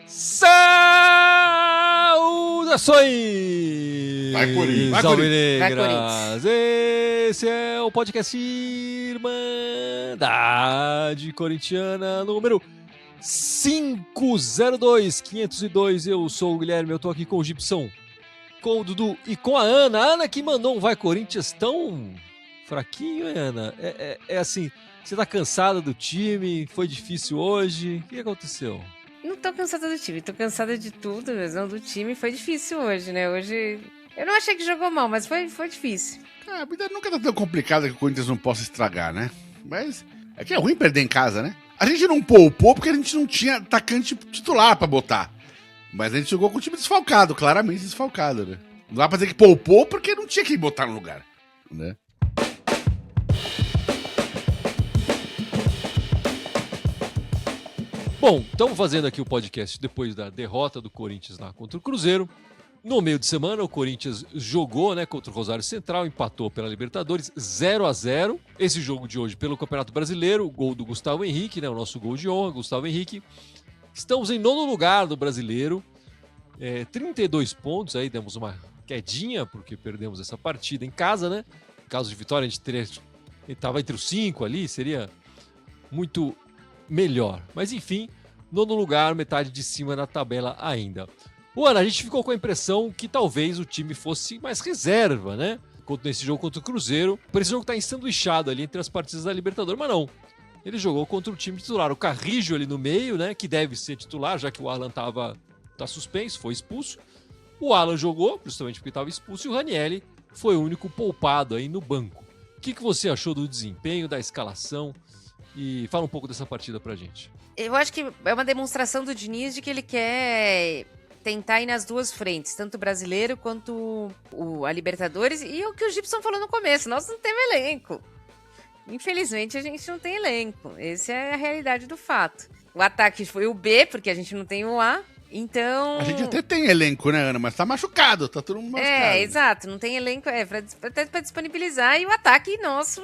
Saudações! Vai, Corinthians! Vai, Alvinegras! Esse é o podcast Irmandade Corintiana número 502. Eu sou o Guilherme, eu tô aqui com o Gibson, com o Dudu e com a Ana. A Ana que mandou um Vai Corinthians tão fraquinho, hein, Ana? É assim, você tá cansada do time, foi difícil hoje, o que aconteceu? Não tô cansada do time, tô cansada de tudo, mas não do time. Foi difícil hoje, né? Hoje eu não achei que jogou mal, mas foi difícil. A vida nunca tá tão complicada que o Corinthians não possa estragar, né? Mas é que é ruim perder em casa, né? A gente não poupou porque a gente não tinha atacante titular pra botar. Mas a gente jogou com o time desfalcado, claramente desfalcado, né? Não dá pra dizer que poupou porque não tinha quem botar no lugar, né? Bom, estamos fazendo aqui o podcast depois da derrota do Corinthians lá contra o Cruzeiro. No meio de semana, o Corinthians jogou, né, contra o Rosário Central, empatou pela Libertadores 0-0. Esse jogo de hoje pelo Campeonato Brasileiro, o gol do Gustavo Henrique, né, o nosso gol de honra, Gustavo Henrique. Estamos em 9º lugar do Brasileiro, 32 pontos, aí demos uma quedinha porque perdemos essa partida em casa, né? Em caso de vitória, a gente estava entre os 5 ali, seria muito melhor. Mas enfim, 9º lugar, metade de cima da tabela ainda. Ana, a gente ficou com a impressão que talvez o time fosse mais reserva, né? Nesse jogo contra o Cruzeiro. Por esse jogo tá ensanduichado ali entre as partidas da Libertadores, mas não. Ele jogou contra o time titular. O Carrijo ali no meio, né? Que deve ser titular, já que o Alan tá suspenso, foi expulso. O Alan jogou, justamente porque estava expulso, e o Ranieri foi o único poupado aí no banco. O que você achou do desempenho, da escalação? E fala um pouco dessa partida pra gente. Eu acho que é uma demonstração do Diniz de que ele quer tentar ir nas duas frentes, tanto o brasileiro quanto a Libertadores. E o que o Gibson falou no começo, nós não temos elenco. Infelizmente, a gente não tem elenco. Essa é a realidade do fato. O ataque foi o B, porque a gente não tem o A. Então... A gente até tem elenco, né, Ana? Mas tá machucado, tá todo mundo machucado. Exato, não tem elenco, até pra disponibilizar. E o ataque nosso,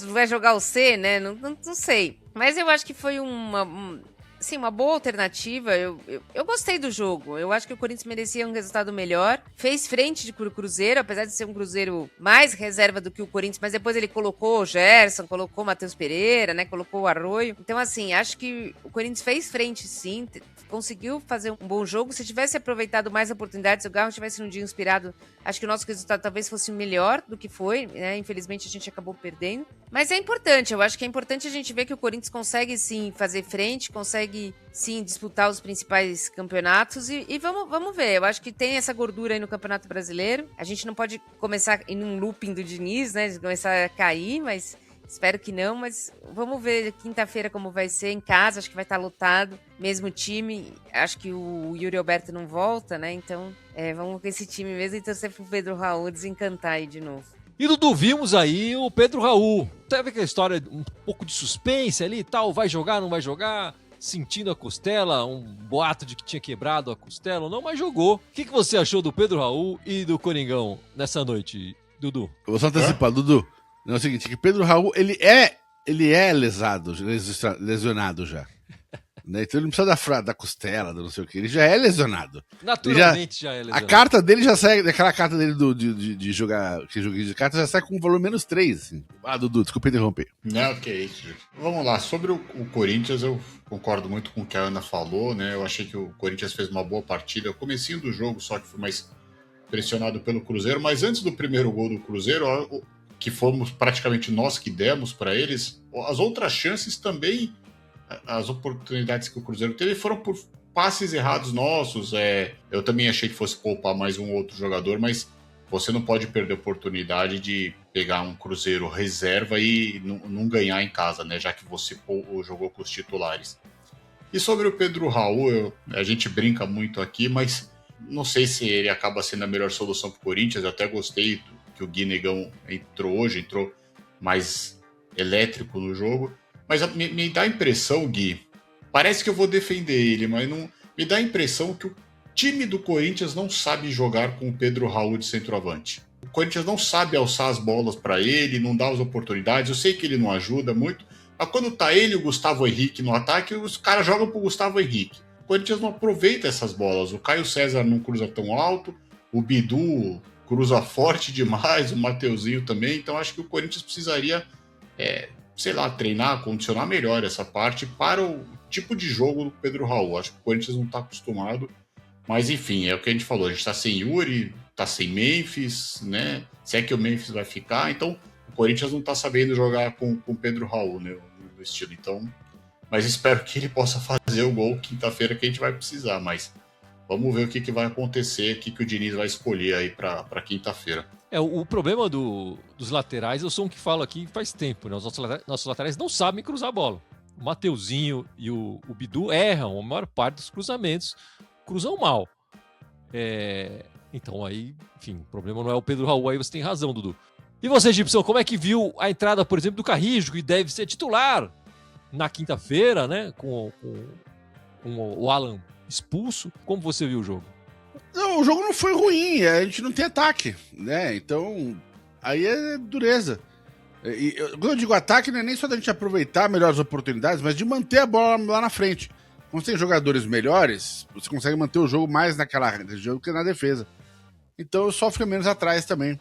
vai jogar o C, né? Não sei. Mas eu acho que foi uma boa alternativa. Eu gostei do jogo. Eu acho que o Corinthians merecia um resultado melhor. Fez frente pro Cruzeiro, apesar de ser um Cruzeiro mais reserva do que o Corinthians, mas depois ele colocou o Gerson, colocou o Matheus Pereira, né? Colocou o Arroio. Então, assim, acho que o Corinthians fez frente, sim. Conseguiu fazer um bom jogo. Se tivesse aproveitado mais oportunidades, se o Garro tivesse um dia inspirado, acho que o nosso resultado talvez fosse melhor do que foi, né? Infelizmente a gente acabou perdendo. Mas é importante, eu acho que é importante a gente ver que o Corinthians consegue sim fazer frente, consegue sim disputar os principais campeonatos e vamos ver. Eu acho que tem essa gordura aí no Campeonato Brasileiro. A gente não pode começar em um looping do Diniz, né? De começar a cair, mas... Espero que não, mas vamos ver quinta-feira como vai ser em casa. Acho que vai estar lotado, mesmo time. Acho que o Yuri Alberto não volta, né? Então, vamos com esse time mesmo e torcer pro Pedro Raul desencantar aí de novo. E Dudu, vimos aí o Pedro Raul. Sabe aquela história, um pouco de suspense ali e tal? Vai jogar, não vai jogar? Sentindo a costela, um boato de que tinha quebrado a costela ou não, mas jogou. O que você achou do Pedro Raul e do Coringão nessa noite, Dudu? Eu vou só antecipar, Dudu. Não, é o seguinte, que Pedro Raul, ele é lesionado já. Né? Então ele não precisa da costela, do não sei o que, ele já é lesionado. Naturalmente já é lesionado. A carta dele já sai, aquela carta dele de jogar, que joguinho de carta já sai com um valor -3. Assim. Dudu, desculpa interromper. Não, que é isso. Vamos lá, sobre o Corinthians, eu concordo muito com o que a Ana falou, né? Eu achei que o Corinthians fez uma boa partida. O comecinho do jogo, só que foi mais pressionado pelo Cruzeiro, mas antes do primeiro gol do Cruzeiro, que fomos praticamente nós que demos para eles, as outras chances também, as oportunidades que o Cruzeiro teve foram por passes errados nossos. Eu também achei que fosse poupar mais um outro jogador, mas você não pode perder a oportunidade de pegar um Cruzeiro reserva e não ganhar em casa, né? Já que você jogou com os titulares. E sobre o Pedro Raul, a gente brinca muito aqui, mas não sei se ele acaba sendo a melhor solução para o Corinthians. Eu até gostei que o Gui Negão entrou mais elétrico no jogo. Mas me dá a impressão, Gui, parece que eu vou defender ele, mas não me dá a impressão que o time do Corinthians não sabe jogar com o Pedro Raul de centroavante. Corinthians não sabe alçar as bolas para ele, não dá as oportunidades. Eu sei que ele não ajuda muito, mas quando tá ele e o Gustavo Henrique no ataque, os caras jogam pro Gustavo Henrique. O Corinthians não aproveita essas bolas. O Caio César não cruza tão alto, o Bidu cruza forte demais, o Mateuzinho também. Então acho que o Corinthians precisaria, sei lá, treinar, condicionar melhor essa parte para o tipo de jogo do Pedro Raul. Acho que o Corinthians não está acostumado. Mas enfim, é o que a gente falou. A gente está sem Yuri, está sem Memphis, né? Se é que o Memphis vai ficar. Então o Corinthians não está sabendo jogar com o Pedro Raul, né? No estilo. Então, mas espero que ele possa fazer o gol quinta-feira que a gente vai precisar. Mas vamos ver o que vai acontecer, o que o Diniz vai escolher aí para quinta-feira. O problema dos laterais, eu sou um que falo aqui faz tempo, né? Os nossos laterais não sabem cruzar a bola. O Mateuzinho e o Bidu erram a maior parte dos cruzamentos, cruzam mal. Então aí, enfim, o problema não é o Pedro Raul, aí você tem razão, Dudu. E você, Gibson, como é que viu a entrada, por exemplo, do Carrijo, que deve ser titular na quinta-feira, né? Com o Alan expulso? Como você viu o jogo? Não, o jogo não foi ruim, a gente não tem ataque, né? Então, aí é dureza. Quando eu digo ataque, não é nem só da gente aproveitar melhor as oportunidades, mas de manter a bola lá na frente. Quando você tem jogadores melhores, você consegue manter o jogo mais naquela região do que na defesa. Então, sofre menos atrás também.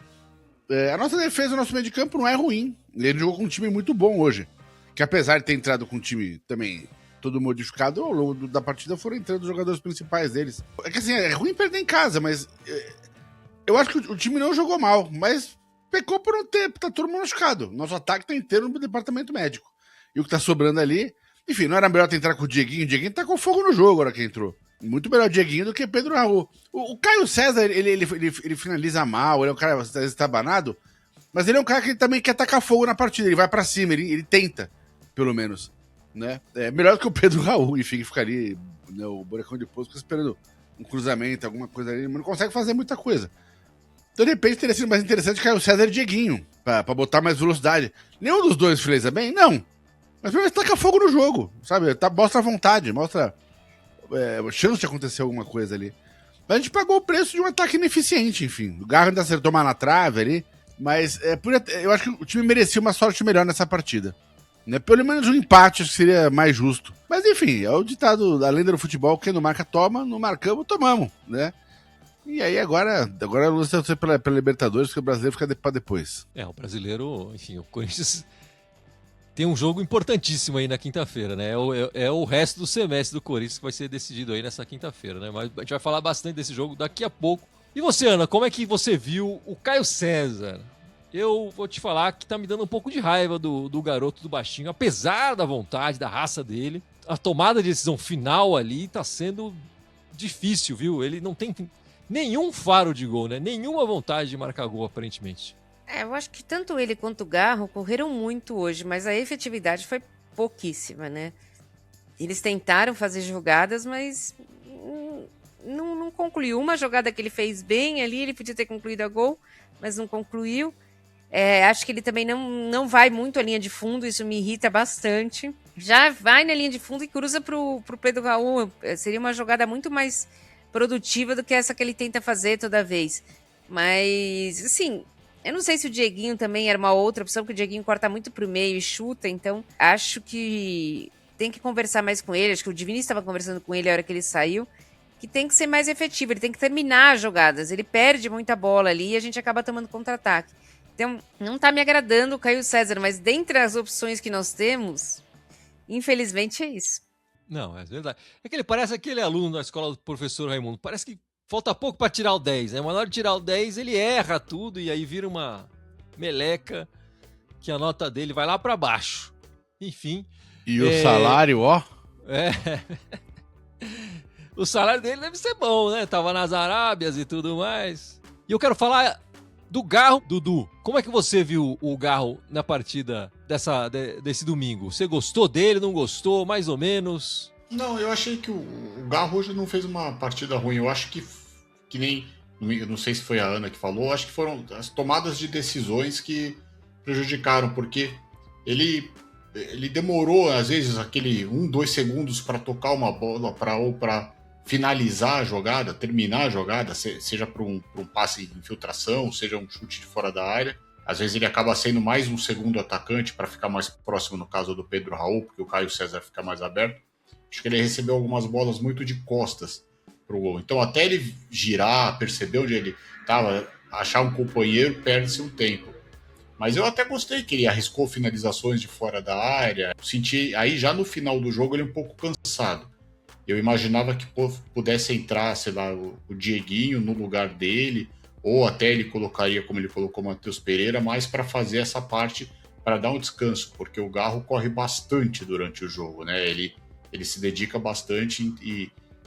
A nossa defesa, o nosso meio de campo não é ruim. Ele jogou com um time muito bom hoje. Que apesar de ter entrado com um time também todo modificado, ao longo da partida foram entrando os jogadores principais deles. É que assim, é ruim perder em casa, mas eu acho que o time não jogou mal, mas pecou por não ter, tá todo mundo machucado. Nosso ataque tá inteiro no departamento médico. E o que tá sobrando ali, enfim, não era melhor tentar com o Dieguinho? O Dieguinho tá com fogo no jogo agora que entrou. Muito melhor o Dieguinho do que Pedro Raul. O Caio César, ele finaliza mal, ele é um cara estabanado, mas ele é um cara que ele também quer tacar fogo na partida, ele vai pra cima, ele tenta, pelo menos. Né? É melhor do que o Pedro Raul, enfim, que fica ali, né, o buracão de poço, esperando um cruzamento, alguma coisa ali, mas não consegue fazer muita coisa. Então, de repente, teria sido mais interessante Caio César e Dieguinho, pra botar mais velocidade. Nenhum dos dois finaliza bem? Não. Mas pelo menos taca fogo no jogo, sabe? Mostra a vontade, mostra chance de acontecer alguma coisa ali. Mas a gente pagou o preço de um ataque ineficiente, enfim. O Garro ainda acertou uma na trave ali, mas eu acho que o time merecia uma sorte melhor nessa partida. Né? Pelo menos um empate acho que seria mais justo. Mas enfim, é o ditado da lenda do futebol: quem não marca, toma, não marcamos, tomamos, né? E aí agora a luta é pela Libertadores, porque o brasileiro fica pra depois. O brasileiro, enfim, o Corinthians tem um jogo importantíssimo aí na quinta-feira, né? É o resto do semestre do Corinthians que vai ser decidido aí nessa quinta-feira, né? Mas a gente vai falar bastante desse jogo daqui a pouco. E você, Ana, como é que você viu o Caio César? Eu vou te falar que tá me dando um pouco de raiva do garoto do baixinho, apesar da vontade, da raça dele. A tomada de decisão final ali tá sendo difícil, viu? Ele não tem nenhum faro de gol, né? Nenhuma vontade de marcar gol, aparentemente. Eu acho que tanto ele quanto o Garro correram muito hoje, mas a efetividade foi pouquíssima, né? Eles tentaram fazer jogadas, mas não concluiu. Uma jogada que ele fez bem ali, ele podia ter concluído a gol, mas não concluiu. Acho que ele também não vai muito à linha de fundo, isso me irrita bastante. Já vai na linha de fundo e cruza pro Pedro Raul. Seria uma jogada muito mais produtiva do que essa que ele tenta fazer toda vez. Mas, assim, eu não sei se o Dieguinho também era uma outra opção, porque o Dieguinho corta muito pro meio e chuta, então acho que tem que conversar mais com ele. Acho que o Diniz estava conversando com ele a hora que ele saiu, que tem que ser mais efetivo, ele tem que terminar as jogadas. Ele perde muita bola ali e a gente acaba tomando contra-ataque. Então, não tá me agradando o Caio César, mas dentre as opções que nós temos, infelizmente é isso. Não, é verdade. É que ele parece aquele aluno da escola do professor Raimundo. Parece que falta pouco para tirar o 10, né? Mas na hora de tirar o 10, ele erra tudo e aí vira uma meleca que a nota dele vai lá para baixo. Enfim. E o salário, ó? O salário dele deve ser bom, né? Tava nas Arábias e tudo mais. E eu quero falar do Garro, Dudu. Como é que você viu o Garro na partida desse domingo? Você gostou dele, não gostou, mais ou menos? Não, eu achei que o Garro hoje não fez uma partida ruim. Eu acho que nem... Eu não sei se foi a Ana que falou, acho que foram as tomadas de decisões que prejudicaram, porque ele demorou, às vezes, aquele 1, 2 segundos para tocar uma bola, para finalizar a jogada, terminar a jogada, seja para um passe de infiltração, seja um chute de fora da área. Às vezes ele acaba sendo mais um segundo atacante para ficar mais próximo, no caso do Pedro Raul, porque o Caio César fica mais aberto. Acho que ele recebeu algumas bolas muito de costas pro gol. Então, até ele girar, perceber onde ele estava, achar um companheiro, perde-se um tempo. Mas eu até gostei que ele arriscou finalizações de fora da área. Senti aí já no final do jogo ele um pouco cansado. Eu imaginava que pudesse entrar, sei lá, o Dieguinho no lugar dele, ou até ele colocaria, como ele colocou, o Matheus Pereira, mais para fazer essa parte, para dar um descanso, porque o Garro corre bastante durante o jogo, né? Ele se dedica bastante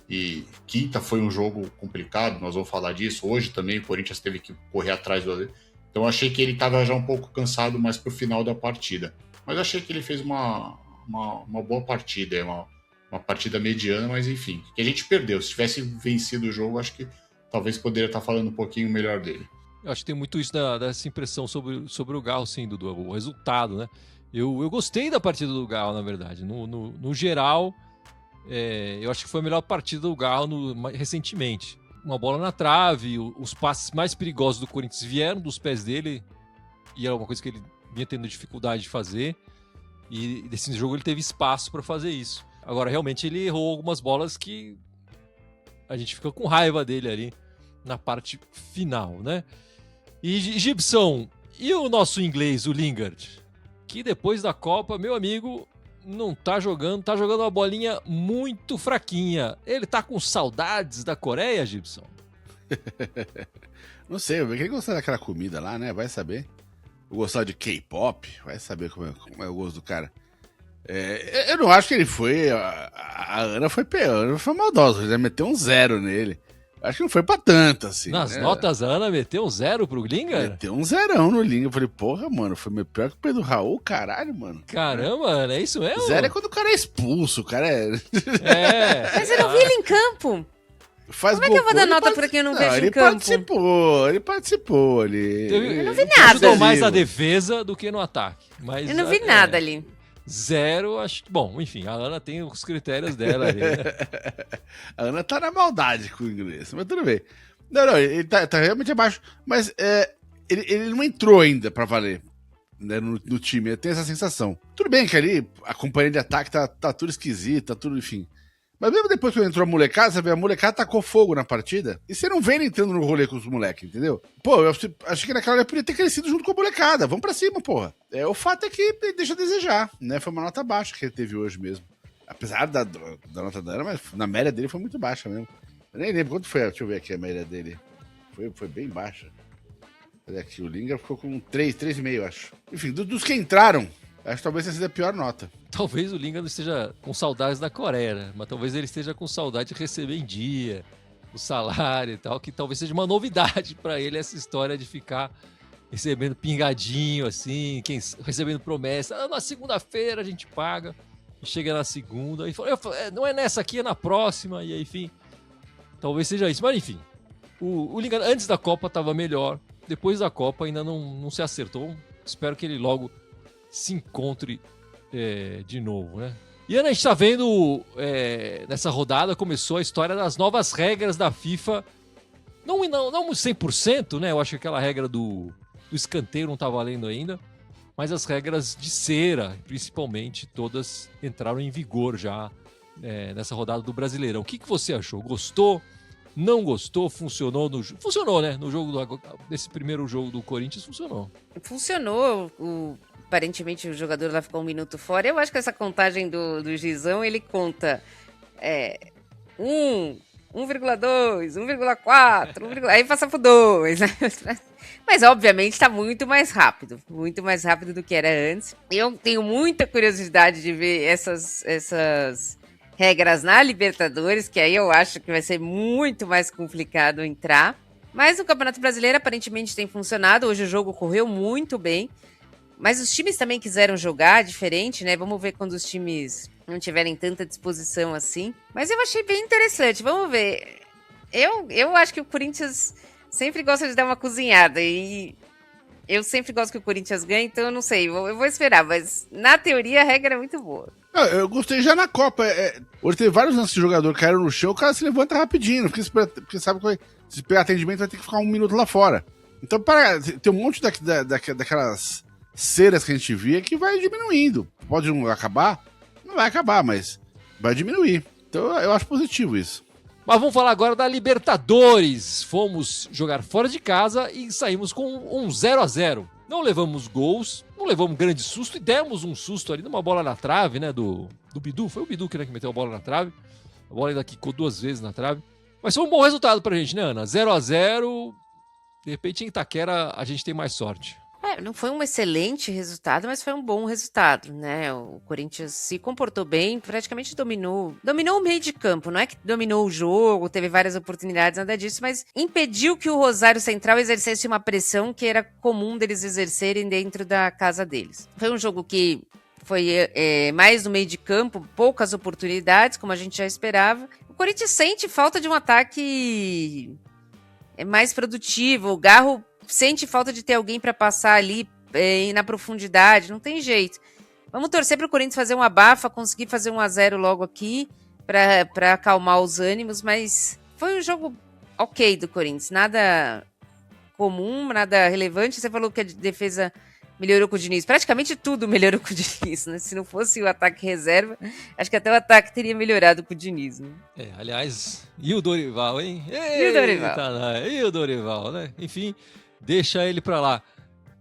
e quinta foi um jogo complicado, nós vamos falar disso. Hoje também o Corinthians teve que correr atrás do... Então eu achei que ele estava já um pouco cansado mais pro final da partida. Mas eu achei que ele fez uma boa partida, uma partida mediana, mas enfim, que a gente perdeu. Se tivesse vencido o jogo, acho que talvez poderia estar falando um pouquinho melhor dele. Eu acho que tem muito isso dessa impressão sobre o Garro, sim, Dudu, o resultado, né? Eu gostei da partida do Garro, na verdade. No geral, eu acho que foi a melhor partida do Garro recentemente. Uma bola na trave, os passes mais perigosos do Corinthians vieram dos pés dele, e era uma coisa que ele vinha tendo dificuldade de fazer, e nesse jogo ele teve espaço para fazer isso. Agora, realmente, ele errou algumas bolas que a gente fica com raiva dele ali na parte final, né? E Gibson, e o nosso inglês, o Lingard, que depois da Copa, meu amigo, não tá jogando uma bolinha muito fraquinha. Ele tá com saudades da Coreia, Gibson? Não sei, eu vi que ele gostava daquela comida lá, né? Vai saber. Eu gostava de K-pop, vai saber como é o gosto do cara. Eu não acho que ele foi. A Ana foi maldosa, já meteu um 0 nele. Acho que não foi pra tanto, assim. Nas notas, a Ana meteu um 0 pro Lingard? Meteu um 0 no Lingard. Eu falei, porra, mano, foi pior que o Pedro Raul, caralho, mano. Caramba, Ana, é isso mesmo? 0 é quando o cara é expulso, o cara é. Mas eu não vi ele em campo. Como é que eu vou dar nota pra quem eu não vejo em campo? Ele participou ali. Eu não vi nada. Ajudou mais na defesa do que no ataque. Mas, eu não vi nada ali. 0, acho que... Bom, enfim, a Ana tem os critérios dela ali, né? A Ana tá na maldade com o inglês, mas tudo bem. Não, ele tá realmente abaixo. Mas ele não entrou ainda pra valer, né, no time. Eu tenho essa sensação. Tudo bem que ali a companhia de ataque tá tudo esquisito, tá tudo, enfim. Mas mesmo depois que entrou a molecada, você vê, a molecada tacou fogo na partida, e você não vê ele entrando no rolê com os moleques, entendeu? Pô, eu acho que naquela hora ele podia ter crescido junto com a molecada. Vamos pra cima, porra. O fato é que ele deixa a desejar, né? Foi uma nota baixa que ele teve hoje mesmo. Apesar da nota da Ana, mas na média dele foi muito baixa mesmo. Eu nem lembro quanto foi, deixa eu ver aqui a média dele. Foi bem baixa. Olha aqui, o Lingard ficou com 3,5, acho. Enfim, dos que entraram, acho que talvez tenha sido a pior nota. Talvez o Lingard não esteja com saudades da Coreia, né? Mas talvez ele esteja com saudade de receber em dia, o salário e tal, que talvez seja uma novidade para ele essa história de ficar recebendo pingadinho, assim, recebendo promessa. Na segunda-feira a gente paga, e chega na segunda, e fala, não é nessa aqui, é na próxima, e aí, enfim, talvez seja isso. Mas enfim, o Lingard antes da Copa estava melhor, depois da Copa ainda não se acertou. Espero que ele logo se encontre de novo, né? E Ana, a gente tá vendo nessa rodada começou a história das novas regras da FIFA. Não 100%, né? Eu acho que aquela regra do escanteio não tá valendo ainda, mas as regras de cera, principalmente, todas entraram em vigor já nessa rodada do Brasileirão. O que você achou? Gostou? Não gostou? Funcionou? Funcionou, né? No jogo nesse primeiro jogo do Corinthians, funcionou. Funcionou. Aparentemente o jogador lá ficou 1 minuto fora. Eu acho que essa contagem do Gizão, ele conta 1,2, 1,4, aí passa por 2. Mas obviamente está muito mais rápido do que era antes. Eu tenho muita curiosidade de ver essas regras na Libertadores, que aí eu acho que vai ser muito mais complicado entrar. Mas o Campeonato Brasileiro aparentemente tem funcionado. Hoje o jogo correu muito bem. Mas os times também quiseram jogar diferente, né? Vamos ver quando os times não tiverem tanta disposição assim. Mas eu achei bem interessante. Vamos ver. Eu acho que o Corinthians sempre gosta de dar uma cozinhada. E eu sempre gosto que o Corinthians ganhe, então eu não sei. Eu vou esperar. Mas na teoria a regra é muito boa. Eu gostei já na Copa. Hoje teve vários lances de jogador que caíram no chão, o cara se levanta rapidinho, porque sabe que se pegar atendimento vai ter que ficar 1 minuto lá fora. Então, tem um monte daquelas ceras que a gente via que vai diminuindo. Pode não acabar? Não vai acabar, mas vai diminuir. Então, eu acho positivo isso. Mas vamos falar agora da Libertadores. Fomos jogar fora de casa e saímos com um 0-0. Não levamos gols, não levamos grande susto e demos um susto ali numa bola na trave, né, do Bidu. Foi o Bidu que meteu a bola na trave. A bola ainda quicou 2 vezes na trave. Mas foi um bom resultado pra gente, né, Ana? 0-0. De repente, em Itaquera, a gente tem mais sorte. Não foi um excelente resultado, mas foi um bom resultado, né? O Corinthians se comportou bem, praticamente dominou o meio de campo. Não é que dominou o jogo, teve várias oportunidades, nada disso, mas impediu que o Rosário Central exercesse uma pressão que era comum deles exercerem dentro da casa deles. Foi um jogo que foi mais no meio de campo, poucas oportunidades, como a gente já esperava. O Corinthians sente falta de um ataque mais produtivo. O Garro sente falta de ter alguém para passar ali na profundidade, não tem jeito. Vamos torcer para o Corinthians fazer uma abafa, conseguir fazer 1-0 logo aqui, para acalmar os ânimos, mas foi um jogo ok do Corinthians, nada comum, nada relevante. Você falou que a defesa melhorou com o Diniz, praticamente tudo melhorou com o Diniz, né? Se não fosse o ataque reserva, acho que até o ataque teria melhorado com o Diniz, né? Aliás, e o Dorival, hein? E o Dorival? E o Dorival, né? Enfim, deixa ele pra lá.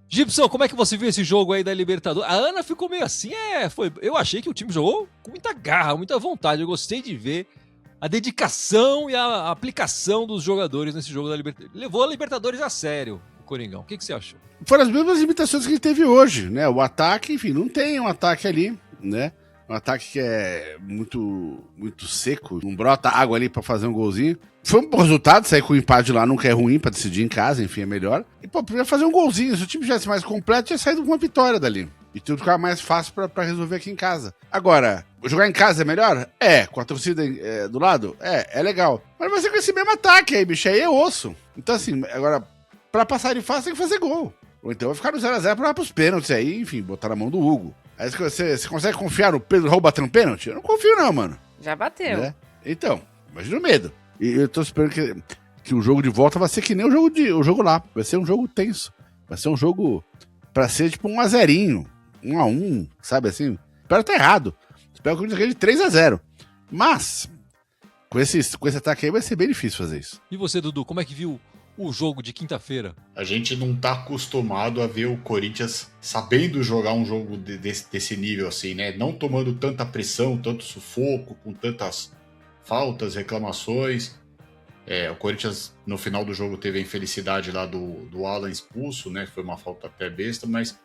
Gibson, como é que você viu esse jogo aí da Libertadores? A Ana ficou meio assim, eu achei que o time jogou com muita garra, muita vontade. Eu gostei de ver a dedicação e a aplicação dos jogadores nesse jogo da Libertadores. Levou a Libertadores a sério, o Coringão. O que você achou? Foram as mesmas limitações que a gente teve hoje, né? O ataque, enfim, não tem um ataque ali, né? Um ataque que é muito, muito seco, não brota água ali pra fazer um golzinho. Foi um bom resultado, sair com o empate lá nunca é ruim pra decidir em casa, enfim, é melhor. E, podia fazer um golzinho, se o time tivesse mais completo, tinha saído com uma vitória dali. E tudo ficava mais fácil pra resolver aqui em casa. Agora, jogar em casa é melhor? Com a torcida do lado? É legal. Mas vai ser com esse mesmo ataque aí, bicho, aí é osso. Então, assim, agora, pra passar de fase tem que fazer gol. Ou então vai ficar no 0x0 pra ir pros pênaltis aí, enfim, botar na mão do Hugo. Aí você consegue confiar no Pedro Raul batendo pênalti? Eu não confio não, mano. Já bateu. Né? Então, imagina o medo. E eu tô esperando que o jogo de volta vai ser que nem o jogo lá. Vai ser um jogo tenso. Vai ser um jogo pra ser tipo 1-0, 1-1, sabe assim? Espero estar errado. Espero que o Corinthians ganhe de 3-0. Mas, com esse ataque aí vai ser bem difícil fazer isso. E você, Dudu, como é que viu o jogo de quinta-feira? A gente não tá acostumado a ver o Corinthians sabendo jogar um jogo desse nível assim, né? Não tomando tanta pressão, tanto sufoco, com tantas faltas, reclamações. O Corinthians no final do jogo teve a infelicidade lá do Alan expulso, né? Foi uma falta até besta, mas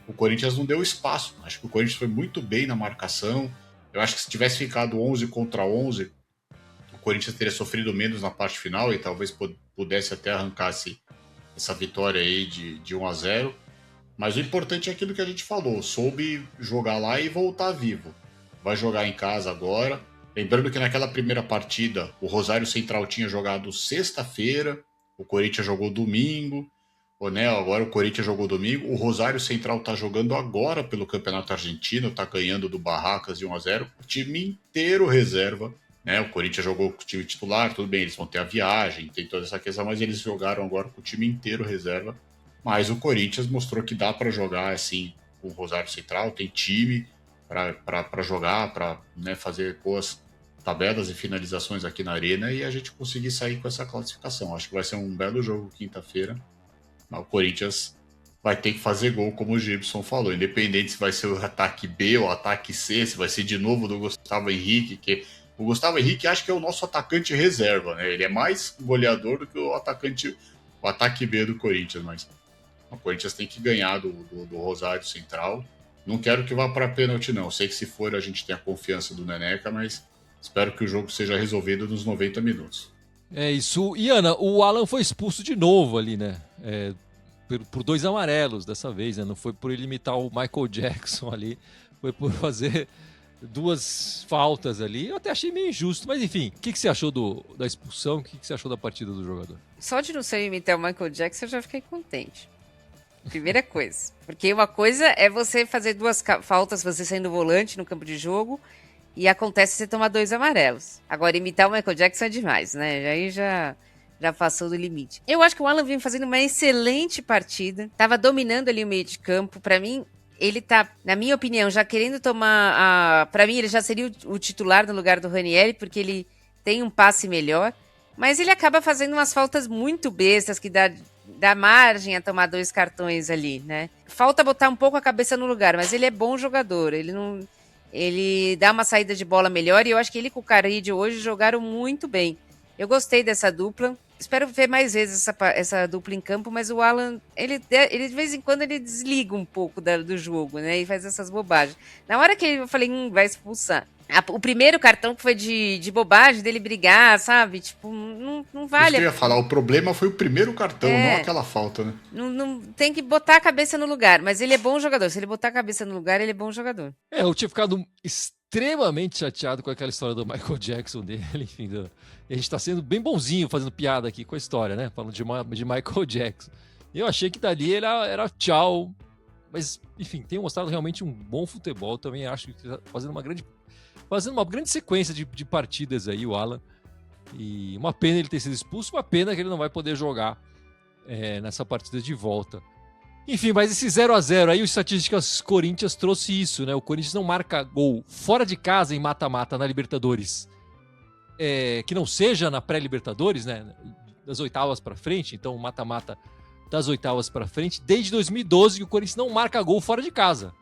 o Corinthians não deu espaço. Acho que o Corinthians foi muito bem na marcação. Eu acho que se tivesse ficado 11 contra 11, o Corinthians teria sofrido menos na parte final e talvez pudesse até arrancar essa vitória aí de 1-0. Mas o importante é aquilo que a gente falou, soube jogar lá e voltar vivo. Vai jogar em casa agora. Lembrando que naquela primeira partida, o Rosário Central tinha jogado sexta-feira, o Corinthians jogou domingo, agora o Corinthians jogou domingo, o Rosário Central está jogando agora pelo Campeonato Argentino, está ganhando do Barracas de 1-0, o time inteiro reserva. O Corinthians jogou com o time titular, tudo bem, eles vão ter a viagem, tem toda essa questão, mas eles jogaram agora com o time inteiro reserva. Mas o Corinthians mostrou que dá para jogar assim com o Rosário Central, tem time para jogar, para fazer boas tabelas e finalizações aqui na Arena e a gente conseguir sair com essa classificação. Acho que vai ser um belo jogo quinta-feira. O Corinthians vai ter que fazer gol, como o Gibson falou, independente se vai ser o ataque B ou o ataque C, se vai ser de novo do Gustavo Henrique, que o Gustavo Henrique acho que é o nosso atacante reserva, né? Ele é mais goleador do que o ataque B do Corinthians, mas o Corinthians tem que ganhar do Rosário Central. Não quero que vá para pênalti, não. Sei que se for a gente tem a confiança do Neneca, mas espero que o jogo seja resolvido nos 90 minutos. É isso. E Ana, o Alan foi expulso de novo ali, né? Por 2 amarelos dessa vez, né? Não foi por ele imitar o Michael Jackson ali, foi por fazer 2 faltas ali. Eu até achei meio injusto, mas enfim. O que você achou da expulsão? O que você achou da partida do jogador? Só de não ser imitar o Michael Jackson eu já fiquei contente. Primeira coisa. Porque uma coisa é você fazer 2 faltas, você sendo volante no campo de jogo, e acontece você tomar 2 amarelos. Agora, imitar o Michael Jackson é demais, né? Aí já passou do limite. Eu acho que o Alan vinha fazendo uma excelente partida. Tava dominando ali o meio de campo. Pra mim, ele tá, na minha opinião, já querendo tomar Pra mim, ele já seria o titular no lugar do Ranieri, porque ele tem um passe melhor. Mas ele acaba fazendo umas faltas muito bestas, que dá margem a tomar 2 cartões ali, né? Falta botar um pouco a cabeça no lugar, mas ele é bom jogador. Ele dá uma saída de bola melhor, e eu acho que ele com o Caride hoje jogaram muito bem. Eu gostei dessa dupla. Espero ver mais vezes essa dupla em campo, mas o Alan, ele de vez em quando ele desliga um pouco do jogo, né? E faz essas bobagens. Na hora que eu falei, vai expulsar. O primeiro cartão que foi de bobagem, dele brigar, sabe? Tipo, não vale. Isso que eu ia falar, o problema foi o primeiro cartão, não aquela falta, né? Não tem que botar a cabeça no lugar, mas ele é bom jogador. Se ele botar a cabeça no lugar, ele é bom jogador. Eu tinha ficado extremamente chateado com aquela história do Michael Jackson dele, enfim. E a gente tá sendo bem bonzinho fazendo piada aqui com a história, né? Falando de Michael Jackson. Eu achei que dali era tchau. Mas, enfim, tem mostrado realmente um bom futebol. Também acho que tá fazendo uma grande sequência de partidas aí, o Alan. E uma pena ele ter sido expulso, uma pena que ele não vai poder jogar nessa partida de volta. Enfim, mas esse 0-0 aí, o Estatísticas Corinthians trouxe isso, né? O Corinthians não marca gol fora de casa em mata-mata na Libertadores. Que não seja na pré-Libertadores, né? Das oitavas para frente, então mata-mata das oitavas para frente, desde 2012 que o Corinthians não marca gol fora de casa.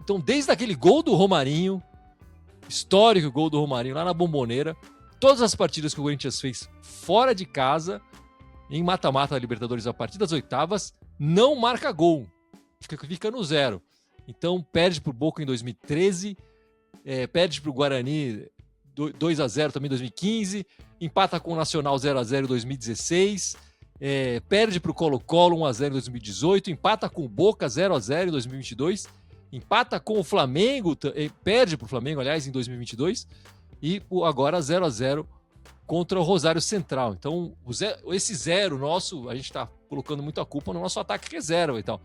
Então, desde aquele gol do Romarinho, histórico gol do Romarinho lá na Bombonera, todas as partidas que o Corinthians fez fora de casa, em mata-mata da Libertadores a partir das oitavas, não marca gol. Fica no 0. Então, perde pro Boca em 2013, perde pro Guarani 2-0 também em 2015, empata com o Nacional 0-0 em 2016, perde pro Colo-Colo 1-0 em 2018, empata com o Boca 0-0 em 2022, empata com o Flamengo, perde pro Flamengo, aliás, em 2022, e agora 0-0 contra o Rosário Central. Então, esse 0 nosso, a gente tá colocando muito a culpa no nosso ataque reserva e tal.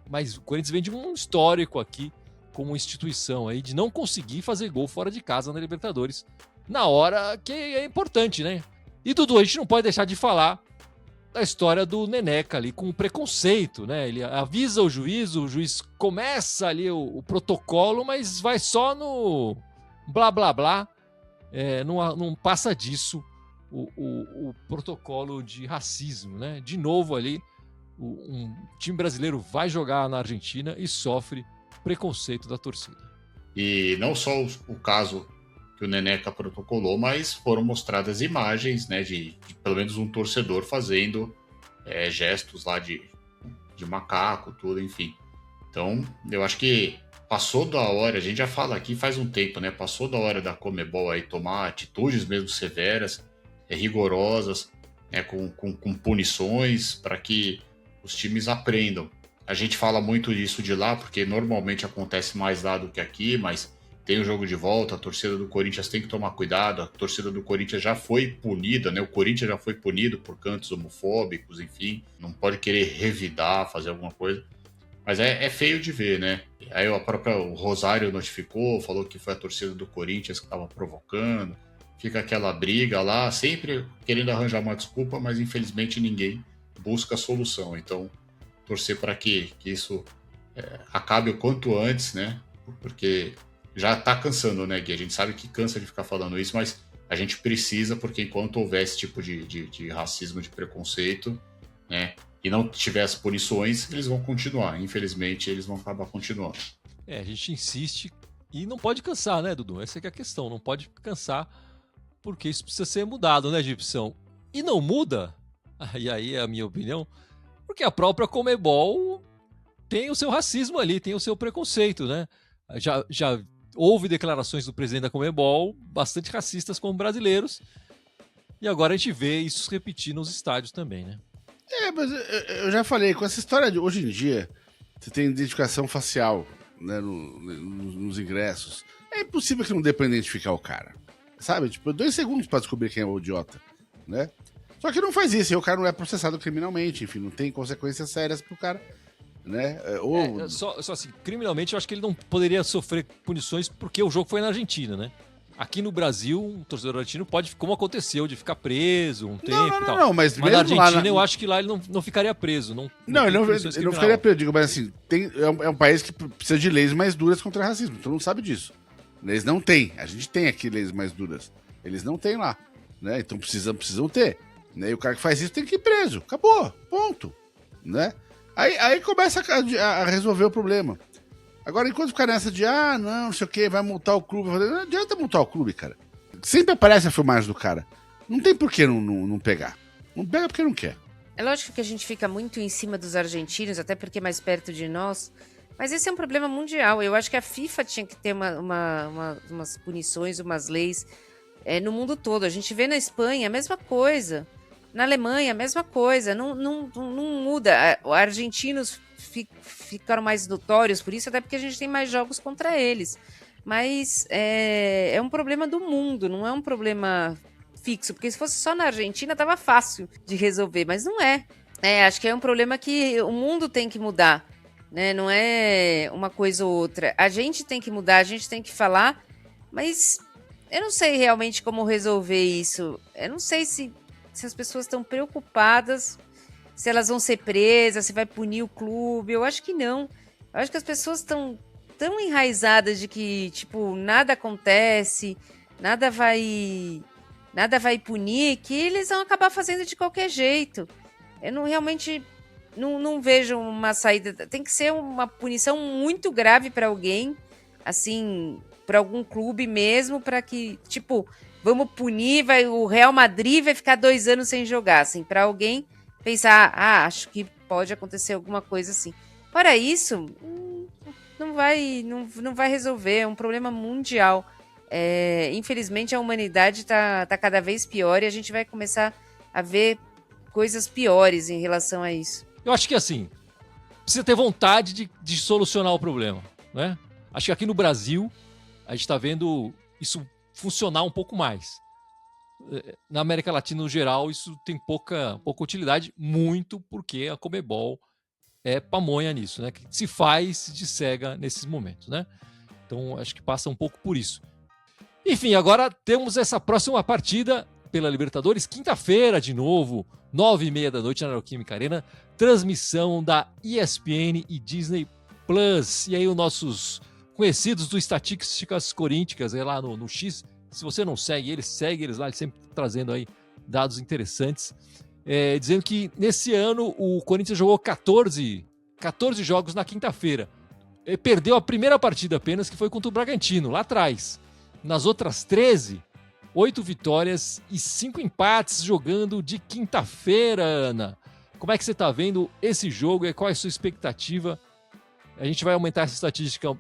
Mas o Corinthians vem de um histórico aqui, como instituição aí, de não conseguir fazer gol fora de casa na Libertadores, na hora que é importante, né? E, Dudu, a gente não pode deixar de falar da história do Neneca ali, com o preconceito, né? Ele avisa o juiz começa ali o protocolo, mas vai só no blá, blá, blá. Não passa disso o protocolo de racismo, né? De novo ali, um time brasileiro vai jogar na Argentina e sofre preconceito da torcida. E não só o caso que o Neneca protocolou, mas foram mostradas imagens, né, de pelo menos um torcedor fazendo gestos lá de macaco, tudo, enfim. Então, eu acho que passou da hora, a gente já fala aqui faz um tempo, né? Passou da hora da Conmebol aí tomar atitudes mesmo severas, rigorosas, né, com punições para que os times aprendam. A gente fala muito disso de lá, porque normalmente acontece mais lá do que aqui, mas tem o jogo de volta, a torcida do Corinthians tem que tomar cuidado, a torcida do Corinthians já foi punida, né? O Corinthians já foi punido por cantos homofóbicos, enfim, não pode querer revidar, fazer alguma coisa. Mas é feio de ver, né? Aí o Rosário notificou, falou que foi a torcida do Corinthians que estava provocando, fica aquela briga lá, sempre querendo arranjar uma desculpa, mas infelizmente ninguém busca a solução. Então, torcer para que isso acabe o quanto antes, né? Porque já tá cansando, né, Gui? A gente sabe que cansa de ficar falando isso, mas a gente precisa, porque enquanto houver esse tipo de racismo, de preconceito, né, e não tiver as punições, eles vão continuar. Infelizmente, eles vão acabar continuando. A gente insiste e não pode cansar, né, Dudu? Essa é que é a questão. Não pode cansar, porque isso precisa ser mudado, né, Gibson? E não muda, e aí é a minha opinião, porque a própria Conmebol tem o seu racismo ali, tem o seu preconceito, né? Já houve declarações do presidente da Conmebol bastante racistas com brasileiros, e agora a gente vê isso se repetir nos estádios também, né? Mas eu já falei, com essa história de hoje em dia, você tem identificação facial, né, nos ingressos. É impossível que não dê pra identificar o cara. Sabe? Tipo, 2 segundos pra descobrir quem é o idiota, né? Só que não faz isso, e o cara não é processado criminalmente, enfim, não tem consequências sérias pro cara. né? Só assim, criminalmente eu acho que ele não poderia sofrer punições porque o jogo foi na Argentina, né? Aqui no Brasil, um torcedor argentino pode, como aconteceu, de ficar preso um tempo e tal. Não, mas na Argentina eu acho que lá ele não ficaria preso. Não, ele não ficaria preso, digo, mas assim, é um país que precisa de leis mais duras contra o racismo, tu não sabe disso. Eles não têm, a gente tem aqui leis mais duras, eles não têm lá, né? Então precisam ter, né? E o cara que faz isso tem que ir preso, acabou, ponto, né? Aí começa a resolver o problema. Agora, enquanto ficar nessa de, não sei o que, vai multar o clube, não adianta multar o clube, cara. Sempre aparece a filmagem do cara. Não tem por que não pegar. Não pega porque não quer. É lógico que a gente fica muito em cima dos argentinos, até porque é mais perto de nós, mas esse é um problema mundial. Eu acho que a FIFA tinha que ter umas punições, umas leis no mundo todo. A gente vê na Espanha a mesma coisa, na Alemanha a mesma coisa, não muda. Os argentinos ficaram mais notórios por isso, até porque a gente tem mais jogos contra eles. Mas é um problema do mundo, não é um problema fixo, porque se fosse só na Argentina tava fácil de resolver, mas não é. Acho que é um problema que o mundo tem que mudar, né? Não é uma coisa ou outra. A gente tem que mudar, a gente tem que falar, mas eu não sei realmente como resolver isso. Eu não sei se as pessoas estão preocupadas, se elas vão ser presas, se vai punir o clube. Eu acho que não. Eu acho que as pessoas estão tão enraizadas de que, tipo, nada acontece, nada vai punir, que eles vão acabar fazendo de qualquer jeito. Eu realmente não vejo uma saída. Tem que ser uma punição muito grave para alguém, assim, para algum clube mesmo, para que, tipo, vamos punir, o Real Madrid vai ficar 2 anos sem jogar, assim, para alguém pensar, acho que pode acontecer alguma coisa assim. Fora isso, não vai resolver, é um problema mundial. Infelizmente a humanidade tá cada vez pior e a gente vai começar a ver coisas piores em relação a isso. Eu acho que assim, precisa ter vontade de solucionar o problema, né? Acho que aqui no Brasil a gente está vendo isso funcionar um pouco mais. Na América Latina, no geral, isso tem pouca utilidade, muito porque a Conmebol é pamonha nisso, né? Que se faz de cega nesses momentos, né? Então, acho que passa um pouco por isso. Enfim, agora temos essa próxima partida pela Libertadores, quinta-feira de novo, 9h30 da noite na Neoquímica Arena, transmissão da ESPN e Disney Plus. E aí os nossos conhecidos do Estatísticas Corínticas, lá no X, se você não segue eles lá, eles sempre trazendo aí dados interessantes, dizendo que nesse ano o Corinthians jogou 14 jogos na quinta-feira. Perdeu a primeira partida apenas, que foi contra o Bragantino, lá atrás. Nas outras 13, 8 vitórias e 5 empates jogando de quinta-feira, Ana. Como é que você está vendo esse jogo e qual é a sua expectativa? A gente vai aumentar essa estatística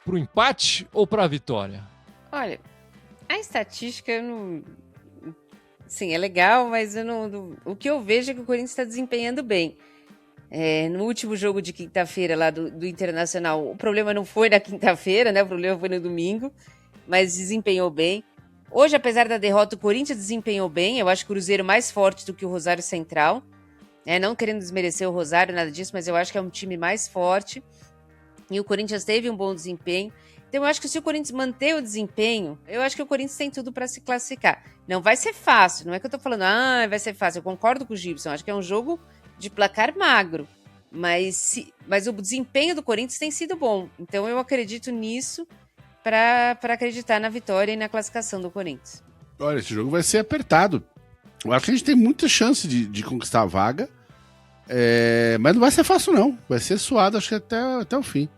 para o empate ou para a vitória? Olha, a estatística eu não... Sim, é legal, mas o que eu vejo é que o Corinthians está desempenhando bem. No último jogo de quinta-feira lá do Internacional, o problema não foi na quinta-feira, né? O problema foi no domingo, mas desempenhou bem. Hoje, apesar da derrota, o Corinthians desempenhou bem. Eu acho o Cruzeiro mais forte do que o Rosário Central. Não querendo desmerecer o Rosário, nada disso, mas eu acho que é um time mais forte. E o Corinthians teve um bom desempenho. Então, eu acho que se o Corinthians manter o desempenho, eu acho que o Corinthians tem tudo para se classificar. Não vai ser fácil, não é que eu tô falando, vai ser fácil. Eu concordo com o Gibson, acho que é um jogo de placar magro. Mas o desempenho do Corinthians tem sido bom. Então, eu acredito nisso para acreditar na vitória e na classificação do Corinthians. Olha, esse jogo vai ser apertado. Eu acho que a gente tem muita chance de conquistar a vaga. Mas não vai ser fácil, não. Vai ser suado, acho que até o fim.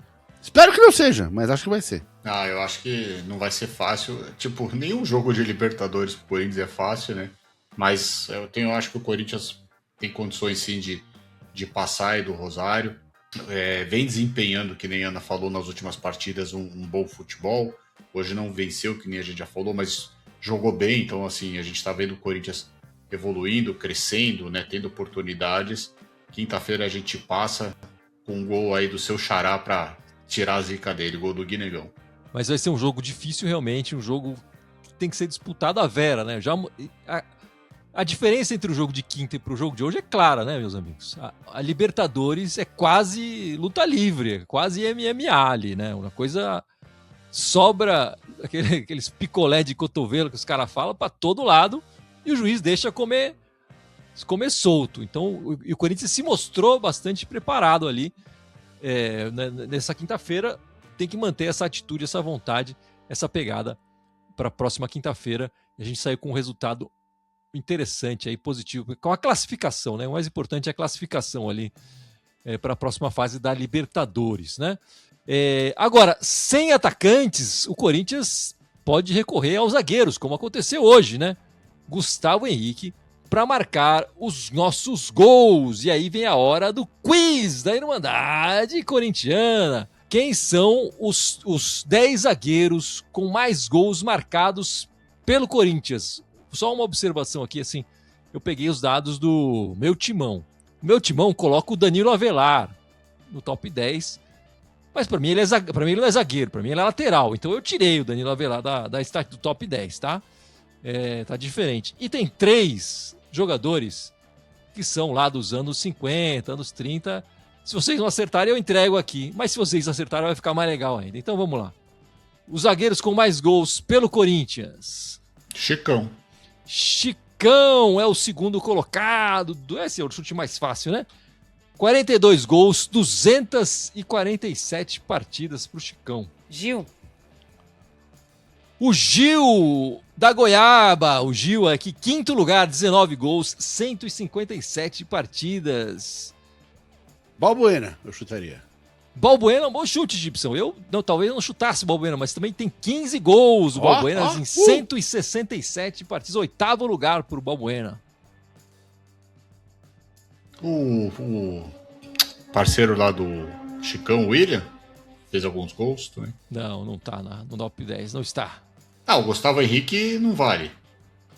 Espero que não seja, mas acho que vai ser. Eu acho que não vai ser fácil. Tipo, nenhum jogo de Libertadores pro Corinthians é fácil, né? Mas eu acho que o Corinthians tem condições, sim, de passar aí do Rosário. Vem desempenhando, que nem a Ana falou nas últimas partidas, um bom futebol. Hoje não venceu, que nem a gente já falou, mas jogou bem. Então, assim, a gente tá vendo o Corinthians evoluindo, crescendo, né? Tendo oportunidades. Quinta-feira a gente passa com um gol aí do seu xará pra tirar a zica dele, gol do Guinegão. Mas vai ser um jogo difícil realmente, um jogo que tem que ser disputado à vera, né? A diferença entre o jogo de quinta e pro jogo de hoje é clara, né, meus amigos? A Libertadores é quase luta livre, é quase MMA ali, né? Uma coisa sobra aqueles picolé de cotovelo que os caras falam para todo lado e o juiz deixa comer solto. Então, o Corinthians se mostrou bastante preparado ali nessa quinta-feira. Tem que manter essa atitude, essa vontade, essa pegada para a próxima quinta-feira. A gente saiu com um resultado interessante aí, positivo, com a classificação, né? O mais importante é a classificação ali para a próxima fase da Libertadores, né? Agora, sem atacantes, o Corinthians pode recorrer aos zagueiros, como aconteceu hoje, né? Gustavo Henrique para marcar os nossos gols. E aí vem a hora do quiz da Irmandade Corintiana. Quem são os 10 zagueiros com mais gols marcados pelo Corinthians? Só uma observação aqui, assim, eu peguei os dados do meu timão. O meu timão coloca o Danilo Avelar no top 10, mas para mim ele não é zagueiro, para mim ele é lateral. Então eu tirei o Danilo Avelar do top 10, tá? Tá diferente. E tem 3 jogadores que são lá dos anos 50, anos 30. Se vocês não acertarem, eu entrego aqui. Mas se vocês acertarem, vai ficar mais legal ainda. Então vamos lá. Os zagueiros com mais gols pelo Corinthians. Chicão é o segundo colocado. Esse é o chute mais fácil, né? 42 gols, 247 partidas pro Chicão. Gil. O Gil da Goiaba. O Gil aqui, quinto lugar, 19 gols, 157 partidas. Balbuena, eu chutaria. Balbuena é um bom chute, Gibson. Talvez não chutasse o Balbuena, mas também tem 15 gols o Balbuena em 167 partidas. 8º lugar para o Balbuena. O parceiro lá do Chicão, o William, fez alguns gols também. Não tá no top 10, não está. O Gustavo Henrique não vale.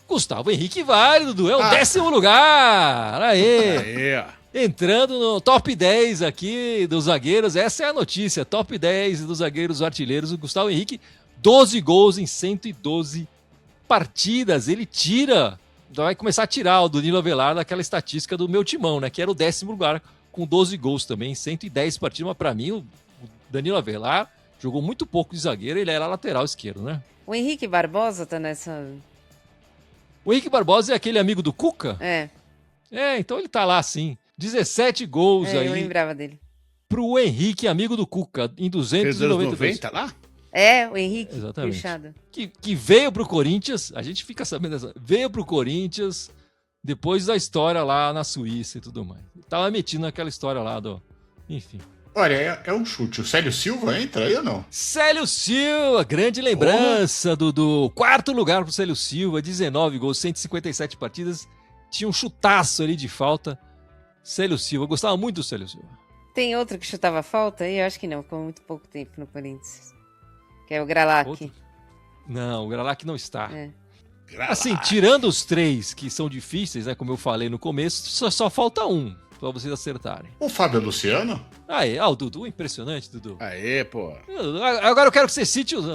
Gustavo Henrique vale, Dudu. É o 10º lugar. Aê! Aê, ó. Entrando no top 10 aqui dos zagueiros, essa é a notícia, top 10 dos zagueiros artilheiros, o Gustavo Henrique, 12 gols em 112 partidas, ele vai começar a tirar o Danilo Avelar daquela estatística do meu timão, né, que era o 10º lugar, com 12 gols também, 110 partidas, mas pra mim o Danilo Avelar jogou muito pouco de zagueiro, ele era lateral esquerdo, né. O Henrique Barbosa tá nessa... O Henrique Barbosa é aquele amigo do Cuca? Então ele tá lá sim. 17 gols aí. Eu lembrava dele. Pro Henrique, amigo do Cuca, em 290 lá? O Henrique. Exatamente. Puxado. Que veio pro Corinthians, a gente fica sabendo veio pro Corinthians depois da história lá na Suíça e tudo mais. Tava metido naquela história lá enfim. Olha, é um chute. O Célio Silva entra aí ou não? Célio Silva, grande lembrança do 4º lugar pro Célio Silva, 19 gols, 157 partidas. Tinha um chutaço ali de falta. Célio Silva, eu gostava muito do Célio Silva. Tem outro que chutava falta? Eu acho que não, ficou muito pouco tempo no Corinthians. Que é o Gralac. Não, o Gralac não está. Gralac. Assim, tirando os 3 que são difíceis, né, como eu falei no começo, só falta um pra vocês acertarem. O Fábio Luciano? O Dudu, impressionante, Dudu. Aê, pô. Agora eu quero que você cite os...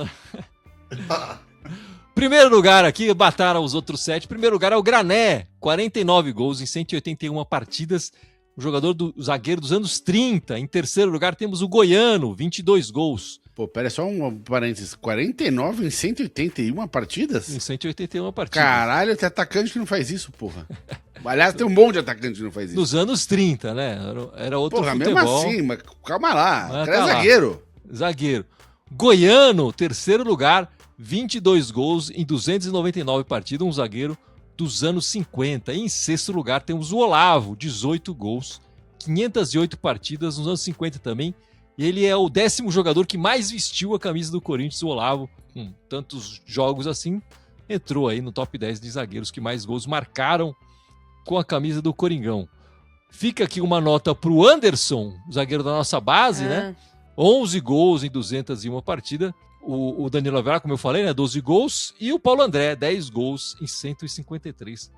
Primeiro lugar aqui, mataram os outros 7. Primeiro lugar é o Grané, 49 gols em 181 partidas. O zagueiro dos anos 30. Em terceiro lugar temos o Goiano, 22 gols. Pô, pera, só um parênteses. 49 em 181 partidas? Em 181 partidas. Caralho, tem atacante que não faz isso, porra. Aliás, tem um monte de atacante que não faz isso. Nos anos 30, né? Era outro porra, futebol. Mesmo assim, mas calma lá. Mas O cara é zagueiro. Zagueiro. Goiano, terceiro lugar, 22 gols em 299 partidas, um zagueiro dos anos 50. E em sexto lugar temos o Olavo, 18 gols, 508 partidas nos anos 50 também. Ele é o 10º jogador que mais vestiu a camisa do Corinthians, o Olavo, com tantos jogos assim, entrou aí no top 10 de zagueiros que mais gols marcaram com a camisa do Coringão. Fica aqui uma nota pro Anderson, zagueiro da nossa base, né? 11 gols em 201 partidas. O Danilo Avelar, como eu falei, né? 12 gols. E o Paulo André, 10 gols em 153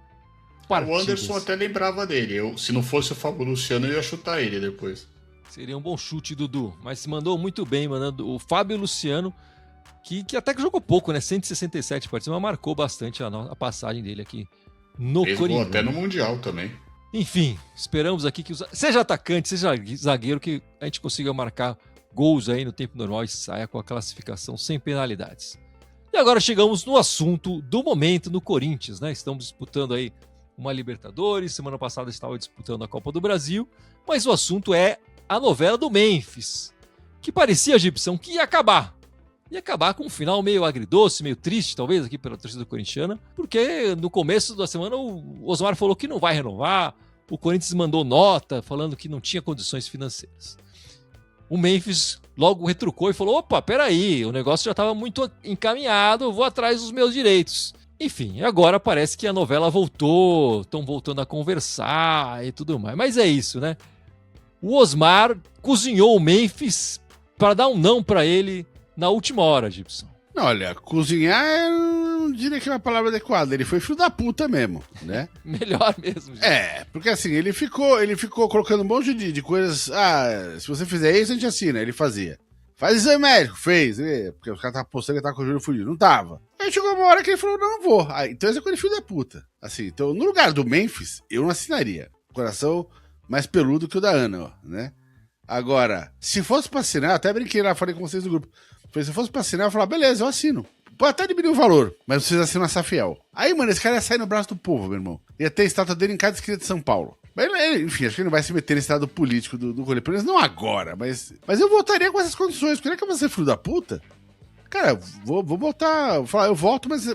partidas. O Anderson até lembrava dele. Se não fosse o Fábio Luciano, eu ia chutar ele depois. Seria um bom chute, Dudu. Mas se mandou muito bem, mandando o Fábio Luciano, que até que jogou pouco, né? 167 partidas, mas marcou bastante a passagem dele aqui no Fez gol Coringão. até no Mundial também. Enfim, esperamos aqui que seja atacante, seja zagueiro, que a gente consiga marcar gols aí no tempo normal e saia com a classificação sem penalidades. E agora chegamos no assunto do momento no Corinthians, né? Estamos disputando aí uma Libertadores, semana passada estava disputando a Copa do Brasil, mas o assunto é a novela do Memphis, que parecia, Gibson, que ia acabar. Ia acabar com um final meio agridoce, meio triste, talvez, aqui pela torcida corintiana, porque no começo da semana o Osmar falou que não vai renovar, o Corinthians mandou nota falando que não tinha condições financeiras. O Memphis logo retrucou e falou, opa, peraí, o negócio já estava muito encaminhado, eu vou atrás dos meus direitos. Enfim, agora parece que a novela voltou, estão voltando a conversar e tudo mais. Mas é isso, né? O Osmar cozinhou o Memphis para dar um não para ele na última hora, Gibson. Não, olha, cozinhar eu não diria que é uma palavra adequada. Ele foi filho da puta mesmo, né? Melhor mesmo. Gibson. Porque assim, ele ficou colocando um monte de coisas. Ah, se você fizer isso, a gente assina. Ele fazia. Faz exame médico, fez. Porque os caras estavam postando que ele tava com o joelho fudido. Não tava. Aí chegou uma hora que ele falou, não vou. Então esse é coisa de filho da puta. Assim, então no lugar do Memphis, eu não assinaria. Coração mais peludo que o da Ana, ó, né? Agora, se fosse pra assinar, eu até brinquei lá, falei com vocês do grupo. Falei, se fosse pra assinar, eu falava, beleza, eu assino. Pode até diminuir o valor, mas vocês assinam a Safiel. Aí, mano, esse cara ia sair no braço do povo, meu irmão. Ia ter a estátua dele em cada esquina de São Paulo. Mas, enfim, acho que ele não vai se meter nesse estado político do rolê. Pelo menos não agora, mas eu votaria com essas condições. Porque não é que eu vou ser filho da puta. Cara, vou botar... Vou falar, eu voto, mas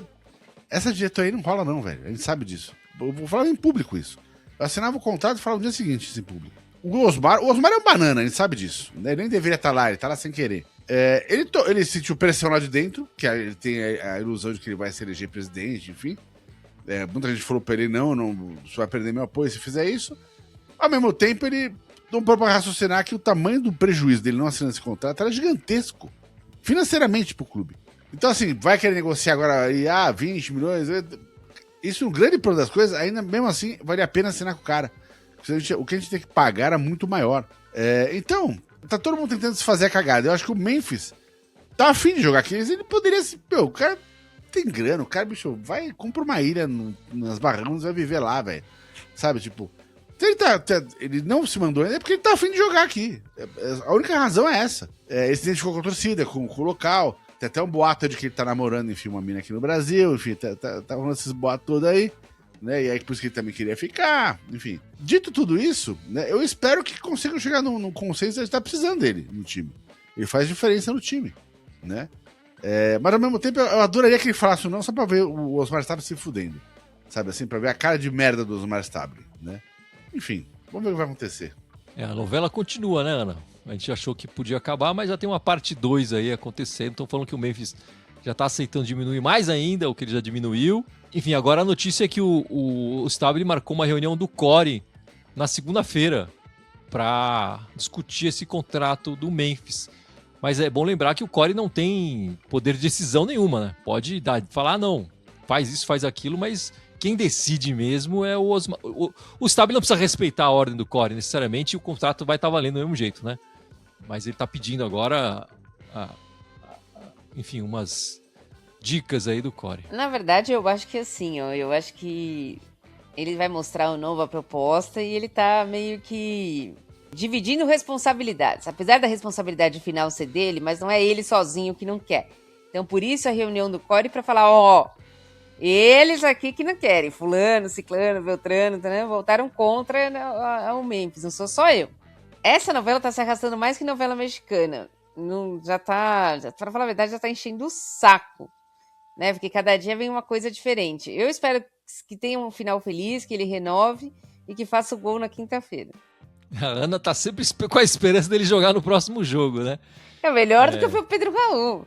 essa diretoria aí não rola não, velho. A gente sabe disso. Eu vou falar em público isso. Eu assinava o contrato e falava no dia seguinte isso em público. O Osmar é um banana, a gente sabe disso. Né? Ele nem deveria estar lá, ele tá lá sem querer. Ele sentiu pressão lá de dentro, que ele tem a ilusão de que ele vai se eleger presidente, enfim. Muita gente falou pra ele, não, você vai perder meu apoio se fizer isso. Ao mesmo tempo, ele não pode raciocinar que o tamanho do prejuízo dele não assinando esse contrato era gigantesco, financeiramente pro clube. Então, assim, vai querer negociar agora aí, 20 milhões... Isso é um grande problema das coisas, ainda mesmo assim, vale a pena assinar com o cara. O que a gente tem que pagar era muito maior. Então, tá todo mundo tentando se fazer a cagada. Eu acho que o Memphis tá afim de jogar aqui. Ele poderia se... o cara tem grana, o cara, bicho, vai, compra uma ilha nas Bahamas, vai viver lá, velho. Sabe, tipo... Ele não se mandou ainda, é porque ele tá afim de jogar aqui. A única razão é essa. Ele se identificou com a torcida, com o local. Tem até um boato de que ele tá namorando, enfim, uma mina aqui no Brasil. Enfim, tá rolando esses boatos todos aí. Né? E aí, por isso que ele também queria ficar. Enfim, dito tudo isso, né, eu espero que consigam chegar num consenso. A gente tá precisando dele no time. Ele faz diferença no time, né? Mas ao mesmo tempo, eu adoraria que ele falasse não só pra ver o Osmar Stable se fudendo. Sabe assim, pra ver a cara de merda do Osmar Stable, né? Enfim, vamos ver o que vai acontecer. A novela continua, né, Ana? A gente achou que podia acabar, mas já tem uma parte 2 aí acontecendo. Estão falando que o Memphis já tá aceitando diminuir mais ainda o que ele já diminuiu. Enfim, agora a notícia é que o Stable marcou uma reunião do CORE na segunda-feira para discutir esse contrato do Memphis. Mas é bom lembrar que o CORE não tem poder de decisão nenhuma, né? Pode falar, não, faz isso, faz aquilo, mas quem decide mesmo é o Osmar. O Stable não precisa respeitar a ordem do CORE necessariamente, e o contrato vai estar valendo do mesmo jeito, né? Mas ele está pedindo agora, enfim, umas dicas aí do CORE. Na verdade, eu acho que assim, ó, eu acho que ele vai mostrar uma nova proposta e ele tá meio que dividindo responsabilidades. Apesar da responsabilidade final ser dele, mas não é ele sozinho que não quer. Então, por isso a reunião do CORE para falar, eles aqui que não querem, fulano, ciclano, beltrano, né, voltaram contra o Memphis, não sou só eu. Essa novela tá se arrastando mais que novela mexicana. Pra falar a verdade, já tá enchendo o saco, né? Porque cada dia vem uma coisa diferente. Eu espero que tenha um final feliz, que ele renove e que faça o gol na quinta-feira. A Ana tá sempre com a esperança dele jogar no próximo jogo, né? É melhor do que foi o Pedro Raul.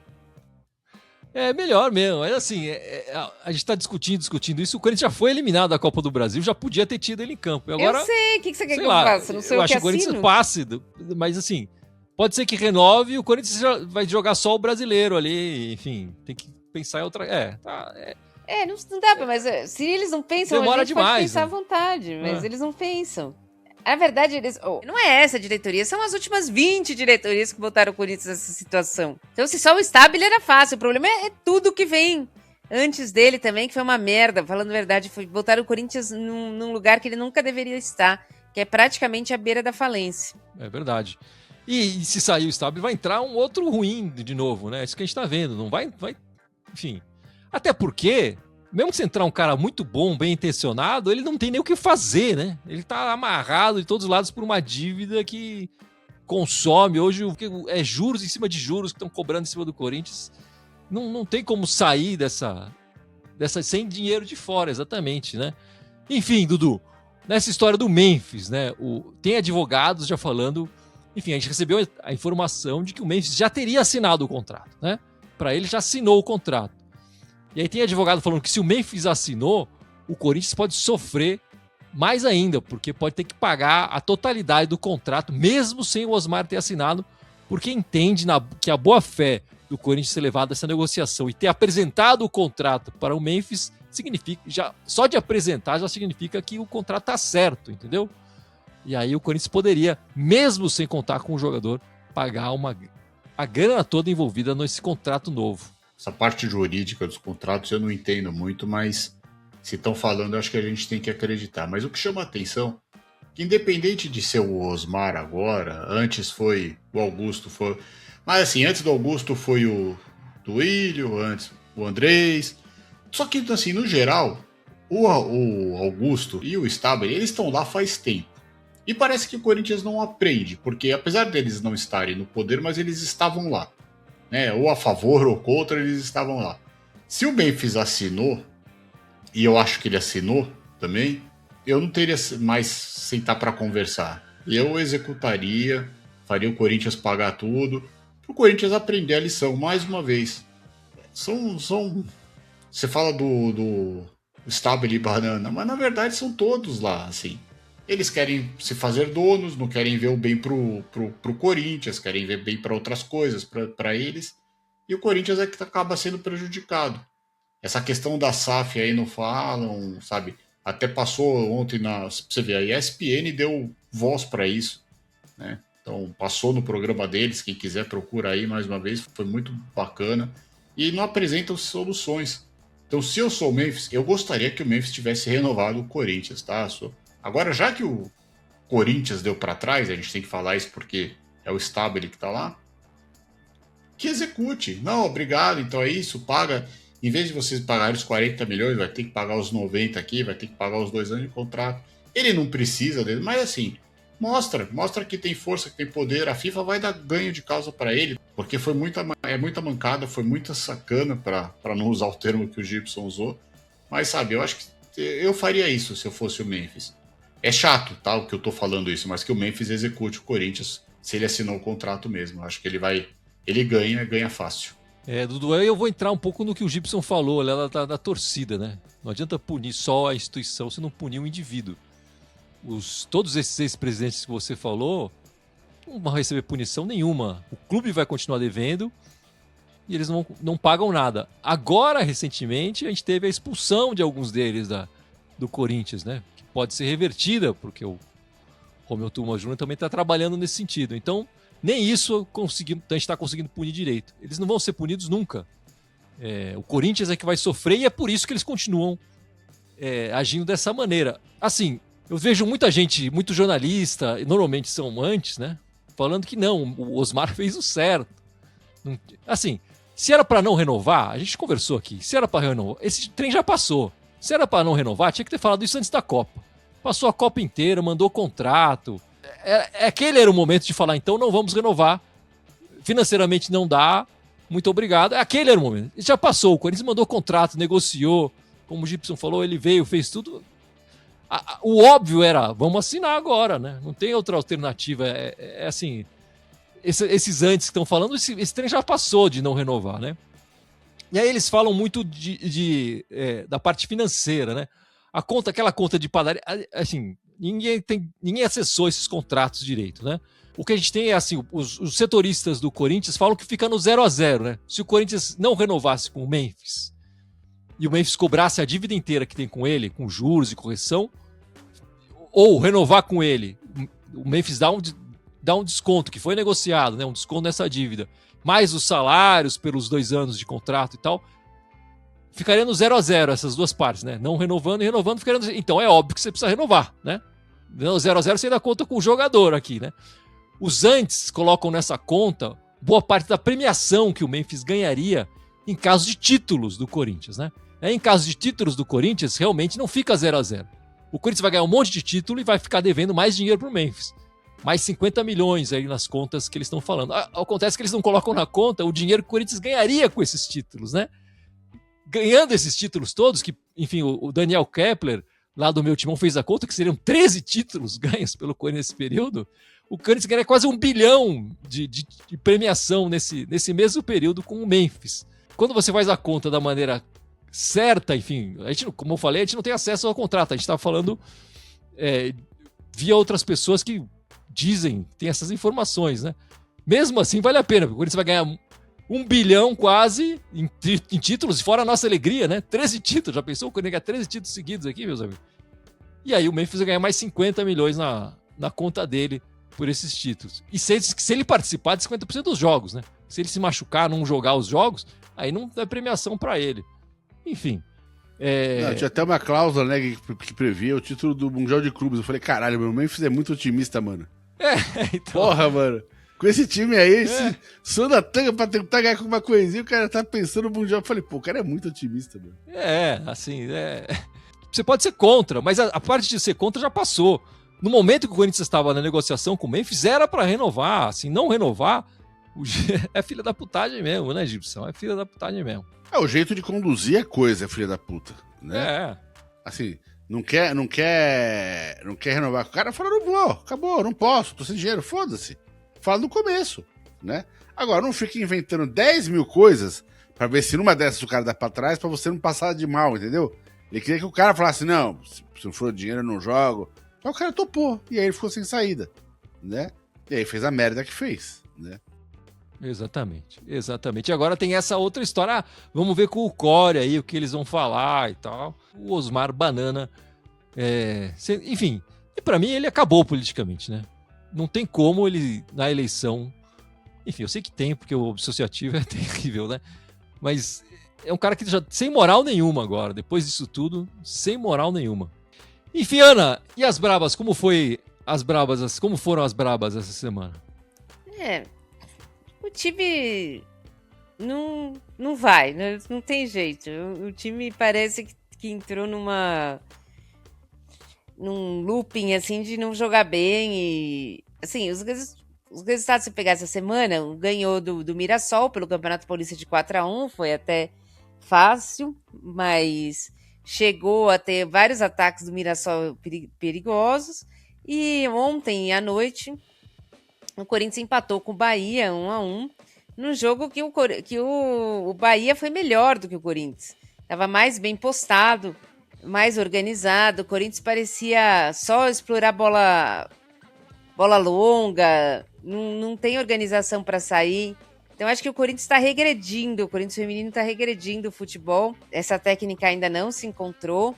É melhor mesmo. Mas assim, a gente tá discutindo isso. O Corinthians já foi eliminado da Copa do Brasil, já podia ter tido ele em campo. E agora, eu sei, o que você quer que eu faça? Não sei eu o que acho que o Corinthians passe, mas assim, pode ser que renove e o Corinthians já vai jogar só o brasileiro ali. Enfim, tem que pensar em outra... Não dá pra, mas se eles não pensam, demora a gente demais, pode pensar né? à vontade, mas eles não pensam. Na verdade, não é essa diretoria, são as últimas 20 diretorias que botaram o Corinthians nessa situação. Então, se só o Stable era fácil, o problema é tudo que vem antes dele também, que foi uma merda, falando a verdade. Botaram o Corinthians num lugar que ele nunca deveria estar, que é praticamente à beira da falência. É verdade. E se sair o Stabile, vai entrar um outro ruim de novo, né? Isso que a gente tá vendo. Não vai. Enfim. Até porque, mesmo que você entrar um cara muito bom, bem intencionado, ele não tem nem o que fazer, né? Ele tá amarrado de todos os lados por uma dívida que consome. Hoje é juros em cima de juros que estão cobrando em cima do Corinthians. Não tem como sair dessa sem dinheiro de fora, exatamente, né? Enfim, Dudu, nessa história do Memphis, né? Tem advogados já falando. Enfim, a gente recebeu a informação de que o Memphis já teria assinado o contrato, né? Para ele já assinou o contrato. E aí tem advogado falando que se o Memphis assinou, o Corinthians pode sofrer mais ainda, porque pode ter que pagar a totalidade do contrato, mesmo sem o Osmar ter assinado, porque entende que a boa-fé do Corinthians ter levado essa negociação e ter apresentado o contrato para o Memphis significa, só de apresentar já significa que o contrato está certo, entendeu? E aí o Corinthians poderia, mesmo sem contar com o jogador, pagar a grana toda envolvida nesse contrato novo. Essa parte jurídica dos contratos eu não entendo muito, mas se estão falando, eu acho que a gente tem que acreditar. Mas o que chama a atenção, que independente de ser o Osmar agora, antes foi o Augusto, mas assim, antes do Augusto foi o Duílio, antes o Andrés. Só que, assim, no geral, o Augusto e o Stabile, eles estão lá faz tempo. E parece que o Corinthians não aprende, porque apesar deles não estarem no poder, mas eles estavam lá. Né? Ou a favor ou contra, eles estavam lá. Se o Memphis assinou, e eu acho que ele assinou também, eu não teria mais sentar para conversar. Eu executaria, faria o Corinthians pagar tudo, para o Corinthians aprender a lição, mais uma vez. Você fala do Stabile e Banana, mas na verdade são todos lá, assim. Eles querem se fazer donos, não querem ver o bem pro Corinthians, querem ver bem para outras coisas, para eles. E o Corinthians é que acaba sendo prejudicado. Essa questão da SAF aí não falam, sabe? Até passou ontem você ver, a ESPN deu voz para isso, né? Então passou no programa deles, quem quiser procura aí mais uma vez, foi muito bacana. E não apresentam soluções. Então se eu sou o Memphis, eu gostaria que o Memphis tivesse renovado o Corinthians, tá? Agora, já que o Corinthians deu para trás, a gente tem que falar isso porque é o Stabile que tá lá, que execute. Não, obrigado, então é isso, paga. Em vez de vocês pagarem os 40 milhões, vai ter que pagar os 90 aqui, vai ter que pagar os 2 anos de contrato. Ele não precisa dele, mas assim, mostra que tem força, que tem poder. A FIFA vai dar ganho de causa para ele, porque foi muita mancada, foi muita sacana, para não usar o termo que o Gibson usou. Mas sabe, eu acho que eu faria isso se eu fosse o Memphis. É chato, tá, o que eu tô falando isso, mas que o Memphis execute o Corinthians se ele assinou o contrato mesmo. Eu acho que ele ganha fácil. Dudu, eu vou entrar um pouco no que o Gibson falou, lá da torcida, né? Não adianta punir só a instituição se não punir o indivíduo. Todos esses ex-presidentes que você falou não vão receber punição nenhuma. O clube vai continuar devendo e eles não pagam nada. Agora, recentemente, a gente teve a expulsão de alguns deles do Corinthians, né? Que pode ser revertida, porque o Romeu Tuma Júnior também está trabalhando nesse sentido. Então, nem isso a gente está conseguindo punir direito. Eles não vão ser punidos nunca. O Corinthians é que vai sofrer e é por isso que eles continuam agindo dessa maneira. Assim, eu vejo muita gente, muito jornalista, e normalmente são antes, né? Falando que não, o Osmar fez o certo. Assim, se era para não renovar, a gente conversou aqui, se era para renovar, esse trem já passou. Se era para não renovar, tinha que ter falado isso antes da Copa. Passou a Copa inteira, mandou contrato. Aquele era o momento de falar, então não vamos renovar. Financeiramente não dá, muito obrigado. Aquele era o momento. Já passou, o Corinthians mandou contrato, negociou. Como o Gibson falou, ele veio, fez tudo. O óbvio era, vamos assinar agora, né? Não tem outra alternativa. Assim, esses antes que estão falando, esse trem já passou de não renovar, né? E aí eles falam muito da parte financeira, né? Aquela conta de padaria, assim, ninguém acessou esses contratos direito, né? O que a gente tem é assim, os setoristas do Corinthians falam que fica no 0-0, né? Se o Corinthians não renovasse com o Memphis e o Memphis cobrasse a dívida inteira que tem com ele, com juros e correção, ou renovar com ele, o Memphis dá um desconto que foi negociado, né? Um desconto nessa dívida, mais os salários pelos 2 anos de contrato e tal, ficaria no 0-0 essas duas partes, né? Não renovando e renovando, ficaria no... Então é óbvio que você precisa renovar, né? No 0-0 você ainda conta com o jogador aqui, né? Os antes colocam nessa conta boa parte da premiação que o Memphis ganharia em caso de títulos do Corinthians, né? Em caso de títulos do Corinthians, realmente não fica 0-0. O Corinthians vai ganhar um monte de título e vai ficar devendo mais dinheiro pro Memphis. Mais 50 milhões aí nas contas que eles estão falando. Acontece que eles não colocam na conta o dinheiro que o Corinthians ganharia com esses títulos, né? Ganhando esses títulos todos, que, enfim, o Daniel Kepler, lá do meu timão, fez a conta que seriam 13 títulos ganhos pelo Corinthians nesse período. O Corinthians ganharia quase 1 bilhão de premiação nesse mesmo período com o Memphis. Quando você faz a conta da maneira certa, enfim, a gente, como eu falei, a gente não tem acesso ao contrato, a gente está falando via outras pessoas que dizem, tem essas informações, né? Mesmo assim, vale a pena, porque o Corinthians vai ganhar 1 bilhão quase em títulos, fora a nossa alegria, né? 13 títulos, já pensou? O Corinthians ganha 13 títulos seguidos aqui, meus amigos. E aí o Memphis vai ganhar mais 50 milhões na conta dele por esses títulos. E se ele participar de 50% dos jogos, né? Se ele se machucar, não jogar os jogos, aí não é premiação para ele. Enfim. Não, tinha até uma cláusula, né, que previa o título do Mundial de Clubes. Eu falei, caralho, meu Memphis é muito otimista, mano. Então... Porra, mano. Com esse time aí, só da tanga pra tentar ganhar com uma coisinha, o cara tá pensando no Mundial. Eu falei, pô, o cara é muito otimista, mano. Assim, você pode ser contra, mas a parte de ser contra já passou. No momento que o Corinthians estava na negociação com o Memphis, era pra renovar. Assim, não renovar, é filha da putagem mesmo, né, Gibson? É filha da putagem mesmo. É o jeito de conduzir a coisa, filha da puta, né? Assim, não quer renovar com o cara, fala, não vou, acabou, não posso, tô sem dinheiro, foda-se. Fala no começo, né? Agora, não fica inventando 10 mil coisas pra ver se numa dessas o cara dá pra trás pra você não passar de mal, entendeu? Ele queria que o cara falasse, não, se não for dinheiro eu não jogo. Aí o cara topou, e aí ele ficou sem saída, né? E aí fez a merda que fez, né? Exatamente. E agora tem essa outra história. Vamos ver com o Core aí, o que eles vão falar e tal. O Osmar Banana. Enfim, e pra mim ele acabou politicamente, né? Não tem como ele, na eleição... Enfim, eu sei que tem, porque o associativo é terrível, né? Mas é um cara que já sem moral nenhuma agora. Depois disso tudo, sem moral nenhuma. Enfim, Ana, e as brabas? Como foram as brabas essa semana? O time não vai, né? Não tem jeito. O time parece que entrou num looping, assim, de não jogar bem e... Assim, os resultados, se pegar essa semana, ganhou do Mirassol pelo Campeonato Paulista de 4-1, foi até fácil, mas chegou a ter vários ataques do Mirassol perigosos. E ontem à noite, o Corinthians empatou com o Bahia 1-1, num jogo que o Bahia foi melhor do que o Corinthians. Estava mais bem postado, mais organizado. O Corinthians parecia só explorar bola longa, não tem organização para sair. Então acho que o Corinthians está regredindo, o Corinthians feminino está regredindo o futebol. Essa técnica ainda não se encontrou.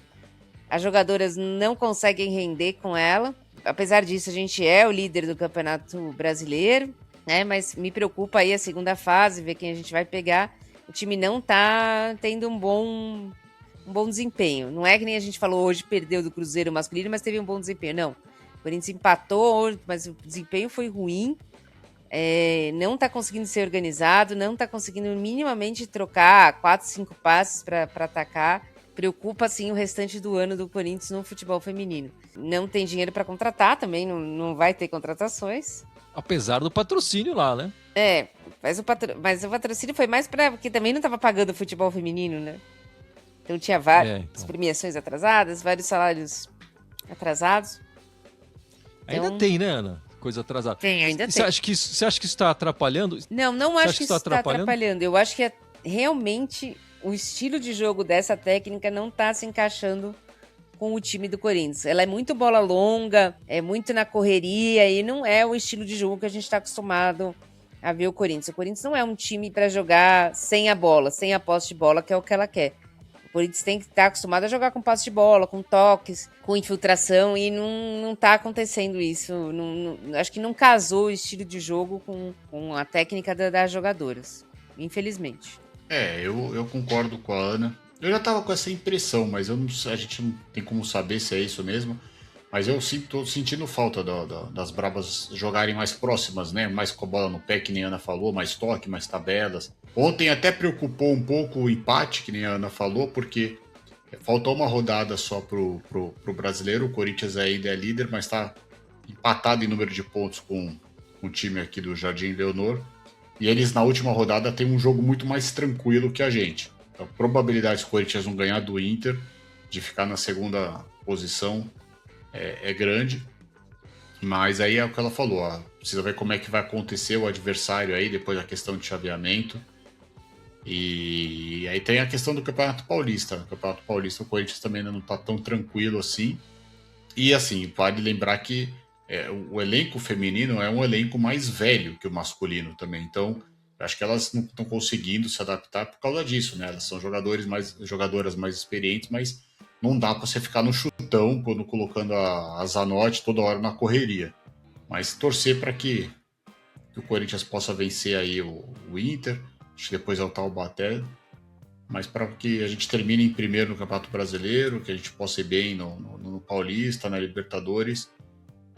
As jogadoras não conseguem render com ela. Apesar disso, a gente é o líder do Campeonato Brasileiro, né? Mas me preocupa aí a segunda fase, ver quem a gente vai pegar. O time não tá tendo um bom desempenho. Não é que nem a gente falou hoje, perdeu do Cruzeiro masculino, mas teve um bom desempenho. Não. O Corinthians empatou, mas o desempenho foi ruim. Não tá conseguindo ser organizado, não tá conseguindo minimamente trocar 4, 5 passes para atacar. Preocupa, sim, o restante do ano do Corinthians no futebol feminino. Não tem dinheiro para contratar também, não vai ter contratações. Apesar do patrocínio lá, né? Mas o patrocínio foi mais porque também não estava pagando o futebol feminino, né? Então tinha várias premiações atrasadas, vários salários atrasados. Ainda tem, né, Ana? Coisa atrasada. Ainda tem. Você acha que isso está atrapalhando? Não acho que isso está atrapalhando. Eu acho que realmente o estilo de jogo dessa técnica não está se encaixando com o time do Corinthians. Ela é muito bola longa, é muito na correria e não é o estilo de jogo que a gente está acostumado a ver o Corinthians. O Corinthians não é um time para jogar sem a bola, sem a posse de bola, que é o que ela quer. O Corinthians tem que estar acostumado a jogar com posse de bola, com toques, com infiltração, e não está acontecendo isso. Acho que não casou o estilo de jogo com a técnica das jogadoras, infelizmente. Eu concordo com a Ana. Eu já tava com essa impressão, mas a gente não tem como saber se é isso mesmo. Mas eu tô sentindo falta das Brabas jogarem mais próximas, né? Mais com a bola no pé, que nem a Ana falou, mais toque, mais tabelas. Ontem até preocupou um pouco o empate, que nem a Ana falou, porque faltou uma rodada só pro brasileiro. O Corinthians ainda é líder, mas está empatado em número de pontos com o time aqui do Jardim Leonor. E eles, na última rodada, têm um jogo muito mais tranquilo que a gente. A probabilidade do Corinthians não ganhar do Inter, de ficar na segunda posição, é grande. Mas aí é o que ela falou, ó, precisa ver como é que vai acontecer o adversário aí, depois da questão de chaveamento. E aí tem a questão do Campeonato Paulista. No Campeonato Paulista o Corinthians também ainda não está tão tranquilo assim. E assim, vale lembrar que o elenco feminino é um elenco mais velho que o masculino também. Então, acho que elas não estão conseguindo se adaptar por causa disso, né? Elas são jogadoras mais experientes, mas não dá para você ficar no chutão quando colocando a Zanotti toda hora na correria. Mas torcer para que o Corinthians possa vencer aí o Inter, acho que depois é o Taubaté, mas para que a gente termine em primeiro no Campeonato Brasileiro, que a gente possa ir bem no Paulista, na Libertadores,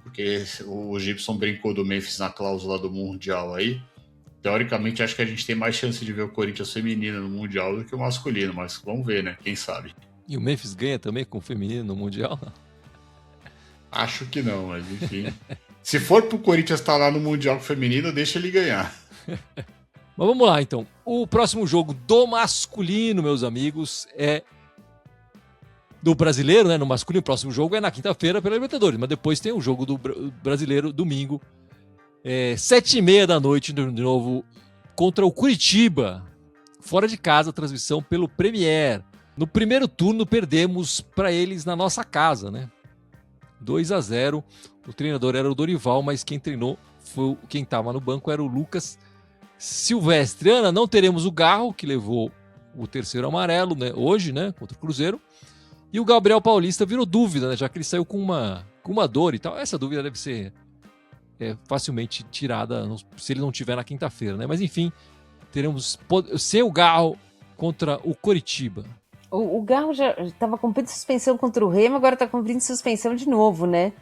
porque o Gibson brincou do Memphis na cláusula do Mundial aí. Teoricamente, acho que a gente tem mais chance de ver o Corinthians feminino no Mundial do que o masculino, mas vamos ver, né? Quem sabe? E o Memphis ganha também com o feminino no Mundial? Acho que não, mas enfim. Se for pro Corinthians estar lá no Mundial feminino, deixa ele ganhar. Mas vamos lá, então. O próximo jogo do masculino, meus amigos, é do brasileiro, né? No masculino, o próximo jogo é na quinta-feira pela Libertadores, mas depois tem o jogo do brasileiro, domingo, 7h30 da noite, de novo, contra o Curitiba. Fora de casa, transmissão pelo Premier. No primeiro turno, perdemos para eles na nossa casa, né? 2-0. O treinador era o Dorival, mas quem treinou, quem estava no banco era o Lucas Silvestre. Ana, não teremos o Garro, que levou o terceiro amarelo, né, hoje, né, contra o Cruzeiro. E o Gabriel Paulista virou dúvida, né, já que ele saiu com uma dor e tal. Essa dúvida deve ser facilmente tirada se ele não tiver na quinta-feira, né? Mas enfim, teremos sem o Garro contra o Coritiba. O Garro já estava cumprindo suspensão contra o Remo, agora está cumprindo suspensão de novo, né?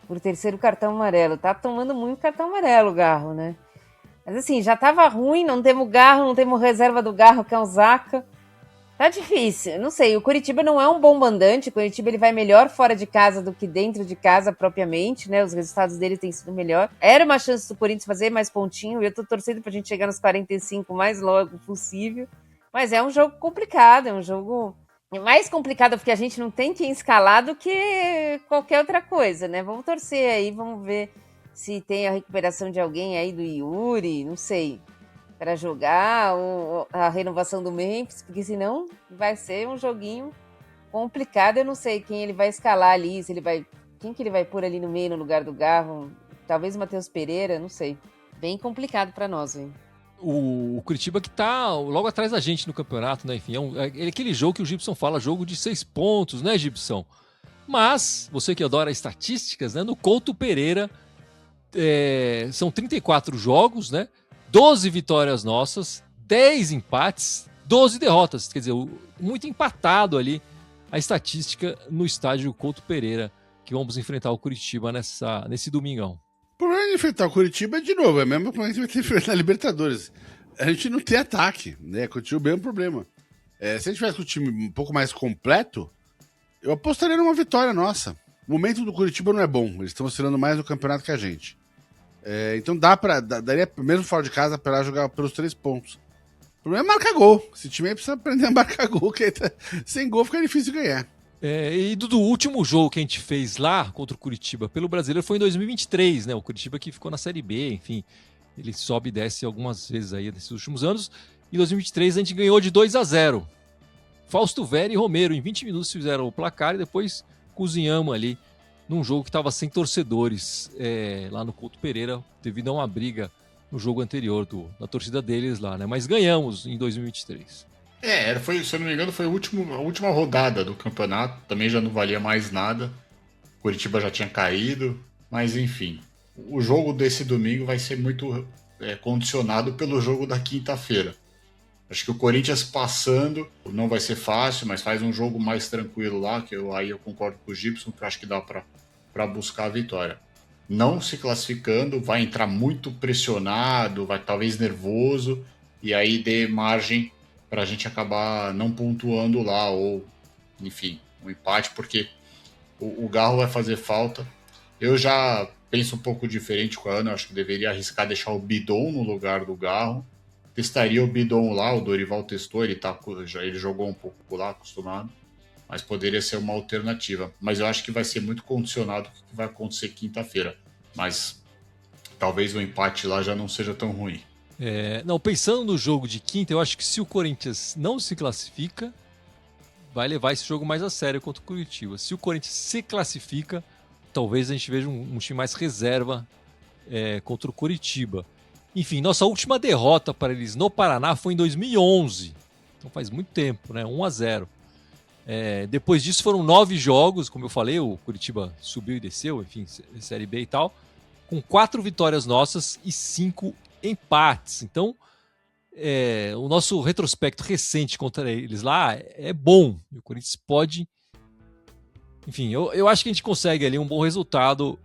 Por terceiro cartão amarelo. Tá tomando muito cartão amarelo o Garro, né? Mas assim, já tava ruim, não temos Garro, não temos reserva do Garro, que é o Zaca. Tá difícil, não sei. O Coritiba não é um bom mandante, o Coritiba ele vai melhor fora de casa do que dentro de casa propriamente, né? Os resultados dele têm sido melhor. Era uma chance do Corinthians fazer mais pontinho, e eu tô torcendo pra gente chegar nos 45 o mais logo possível. Mas é um jogo complicado, é um jogo mais complicado porque a gente não tem quem escalar do que qualquer outra coisa, né? Vamos torcer aí, vamos ver se tem a recuperação de alguém aí do Yuri, não sei, para jogar, ou a renovação do Memphis, porque senão vai ser um joguinho complicado. Eu não sei quem ele vai escalar ali, quem que ele vai pôr ali no meio no lugar do Garro, talvez o Matheus Pereira, não sei. Bem complicado para nós, hein? O Curitiba que tá logo atrás da gente no campeonato, né? Enfim, é aquele jogo que o Gibson fala, jogo de 6 pontos, né, Gibson? Mas, você que adora estatísticas, né? No Couto Pereira, são 34 jogos, né? 12 vitórias nossas, 10 empates, 12 derrotas. Quer dizer, muito empatado ali a estatística no estádio Couto Pereira, que vamos enfrentar o Curitiba nesse domingão. O problema de enfrentar o Curitiba, de novo, é o mesmo problema que a gente vai enfrentar a Libertadores. A gente não tem ataque, né? Continua o mesmo problema. Se a gente tivesse com o time um pouco mais completo, eu apostaria numa vitória nossa. O momento do Curitiba não é bom, eles estão oscilando mais no campeonato que a gente. Então daria, mesmo fora de casa, para jogar pelos 3 pontos. O problema é marcar gol. Esse time aí precisa aprender a marcar gol, que sem gol fica difícil de ganhar. E do último jogo que a gente fez lá contra o Curitiba pelo Brasileiro foi em 2023, né? O Curitiba que ficou na Série B, enfim, ele sobe e desce algumas vezes aí nesses últimos anos. Em 2023 a gente ganhou de 2-0. Fausto Vera e Romero em 20 minutos fizeram o placar e depois cozinhamos ali num jogo que estava sem torcedores lá no Couto Pereira, devido a uma briga no jogo anterior da torcida deles lá, né? Mas ganhamos em 2023. Se eu não me engano, foi a última rodada do campeonato. Também já não valia mais nada. Curitiba já tinha caído. Mas, enfim, o jogo desse domingo vai ser muito condicionado pelo jogo da quinta-feira. Acho que o Corinthians passando não vai ser fácil, mas faz um jogo mais tranquilo lá, que aí eu concordo com o Gibson, que eu acho que dá para buscar a vitória. Não se classificando, vai entrar muito pressionado, vai talvez nervoso, e aí dê margem para a gente acabar não pontuando lá, ou enfim, um empate, porque o Garro vai fazer falta. Eu já penso um pouco diferente com a Ana, acho que deveria arriscar deixar o Bidon no lugar do Garro. Testaria o Bidon lá, o Dorival testou, ele jogou um pouco lá, acostumado, mas poderia ser uma alternativa. Mas eu acho que vai ser muito condicionado do que vai acontecer quinta-feira. Mas talvez o empate lá já não seja tão ruim. Não, pensando no jogo de quinta, eu acho que se o Corinthians não se classifica, vai levar esse jogo mais a sério contra o Curitiba. Se o Corinthians se classifica, talvez a gente veja um time mais reserva contra o Curitiba. Enfim, nossa última derrota para eles no Paraná foi em 2011. Então faz muito tempo, né? 1-0. Depois disso foram 9 jogos, como eu falei, o Curitiba subiu e desceu, enfim, Série B e tal, com 4 vitórias nossas e 5 empates. Então, o nosso retrospecto recente contra eles lá é bom. E o Corinthians pode... Enfim, eu acho que a gente consegue ali um bom resultado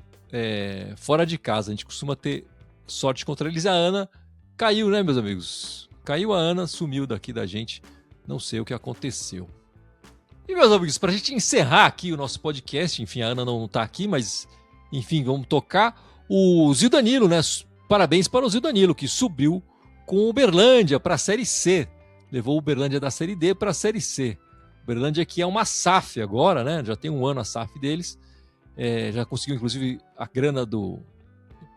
fora de casa. A gente costuma ter sorte contra eles. A Ana caiu, né, meus amigos? Caiu a Ana, sumiu daqui da gente. Não sei o que aconteceu. E, meus amigos, para a gente encerrar aqui o nosso podcast, enfim, a Ana não está aqui, mas, enfim, vamos tocar o Zil Danilo, né? Parabéns para o Zil Danilo, que subiu com o Uberlândia para a Série C. Levou o Uberlândia da Série D para a Série C. O Uberlândia que é uma SAF agora, né? Já tem um ano a SAF deles. Já conseguiu, inclusive, a grana do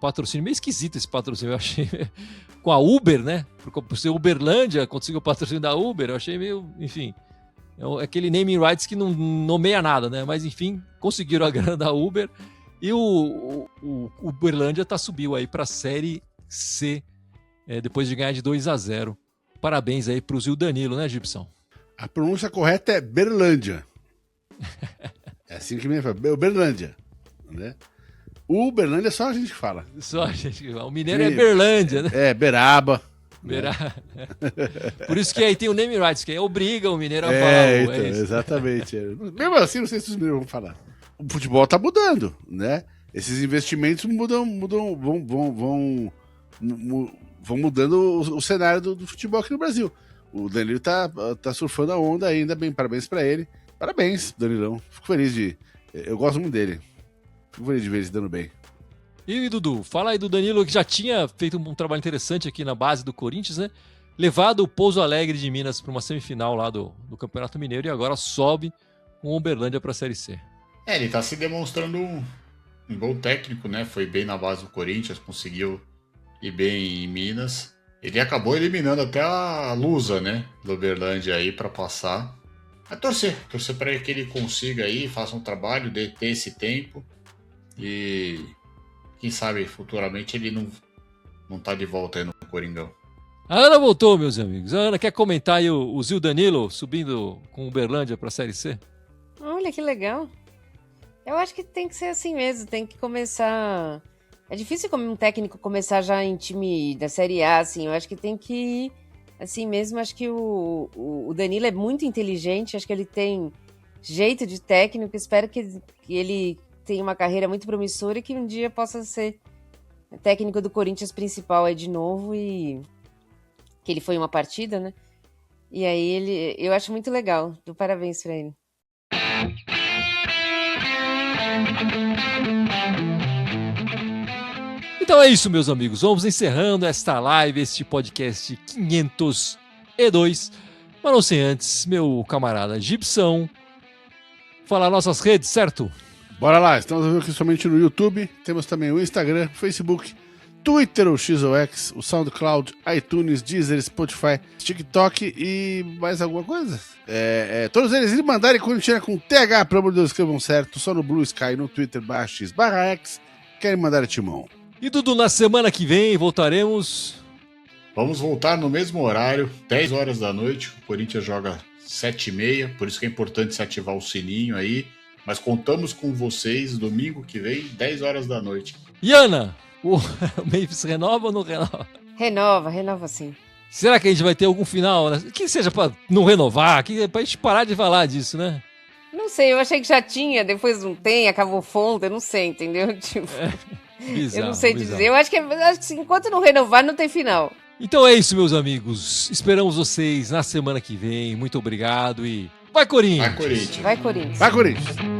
patrocínio. Meio esquisito esse patrocínio, eu achei. Com a Uber, né? Por ser Uberlândia, conseguiu o patrocínio da Uber. Eu achei meio, enfim... É aquele naming rights que não nomeia nada, né? Mas, enfim, conseguiram a grana da Uber. E o Uberlândia subiu aí para a Série C, depois de ganhar de 2-0. Parabéns aí para o Zil Danilo, né, Gibson? A pronúncia correta é Berlândia. É assim que me fala, Uberlândia, né? O Uberlândia só a gente fala. Só a gente fala. O mineiro é Berlândia, né? Beraba. Por isso que aí tem o name rights, que aí obriga o mineiro a falar. Então, exatamente. Mesmo assim, não sei se os mineiros vão falar. O futebol tá mudando, né? Esses investimentos vão mudando o cenário do futebol aqui no Brasil. O Danilo tá surfando a onda ainda, bem, parabéns pra ele. Parabéns, Danilão. Fico feliz eu gosto muito dele. Fico feliz de ver ele se dando bem. E Dudu, fala aí do Danilo, que já tinha feito um trabalho interessante aqui na base do Corinthians, né? Levado o Pouso Alegre de Minas para uma semifinal lá do Campeonato Mineiro e agora sobe com o Uberlândia para a Série C. Ele tá se demonstrando um bom técnico, né? Foi bem na base do Corinthians, conseguiu ir bem em Minas. Ele acabou eliminando até a Lusa, né? Do Uberlândia aí para passar. É torcer para que ele consiga aí, faça um trabalho, ter esse tempo e... Quem sabe futuramente ele não tá de volta aí no Coringão. A Ana voltou, meus amigos. A Ana quer comentar aí o Zil Danilo subindo com o Uberlândia para a Série C? Olha que legal. Eu acho que tem que ser assim mesmo, tem que começar... É difícil como um técnico começar já em time da Série A, assim. Eu acho que tem que ir assim mesmo. Acho que o Danilo é muito inteligente, acho que ele tem jeito de técnico. Espero que ele... tem uma carreira muito promissora e que um dia possa ser técnico do Corinthians principal aí de novo, e que ele foi uma partida, né? E aí eu acho muito legal. Dou parabéns pra ele. Então é isso, meus amigos. Vamos encerrando esta live, este podcast 502. Mas não sei antes, meu camarada Gibson, falar nossas redes, certo? Bora lá, estamos aqui somente no YouTube, temos também o Instagram, Facebook, Twitter, o XOX, o SoundCloud, iTunes, Deezer, Spotify, TikTok e mais alguma coisa? Todos eles me mandarem corintiana com TH, pelo amor de Deus, escrevam certo, só no Blue Sky, no Twitter, /X, querem mandar timão. E Dudu, na semana que vem voltaremos... Vamos voltar no mesmo horário, 10 horas da noite, o Corinthians joga 7h30, por isso que é importante se ativar o sininho aí. Mas contamos com vocês domingo que vem, 10 horas da noite. E Ana, o Memphis renova ou não renova? Renova sim. Será que a gente vai ter algum final? Né? Que seja pra não renovar, pra gente parar de falar disso, né? Não sei, eu achei que já tinha, depois não tem, acabou fonte, eu não sei, entendeu? Tipo, Bizarro, eu não sei bizarro. dizer. Eu acho que enquanto não renovar, não tem final. Então é isso, meus amigos. Esperamos vocês na semana que vem. Muito obrigado e vai, Corinthians! Vai, Corinthians. Vai, Corinthians. Vai, Corinthians.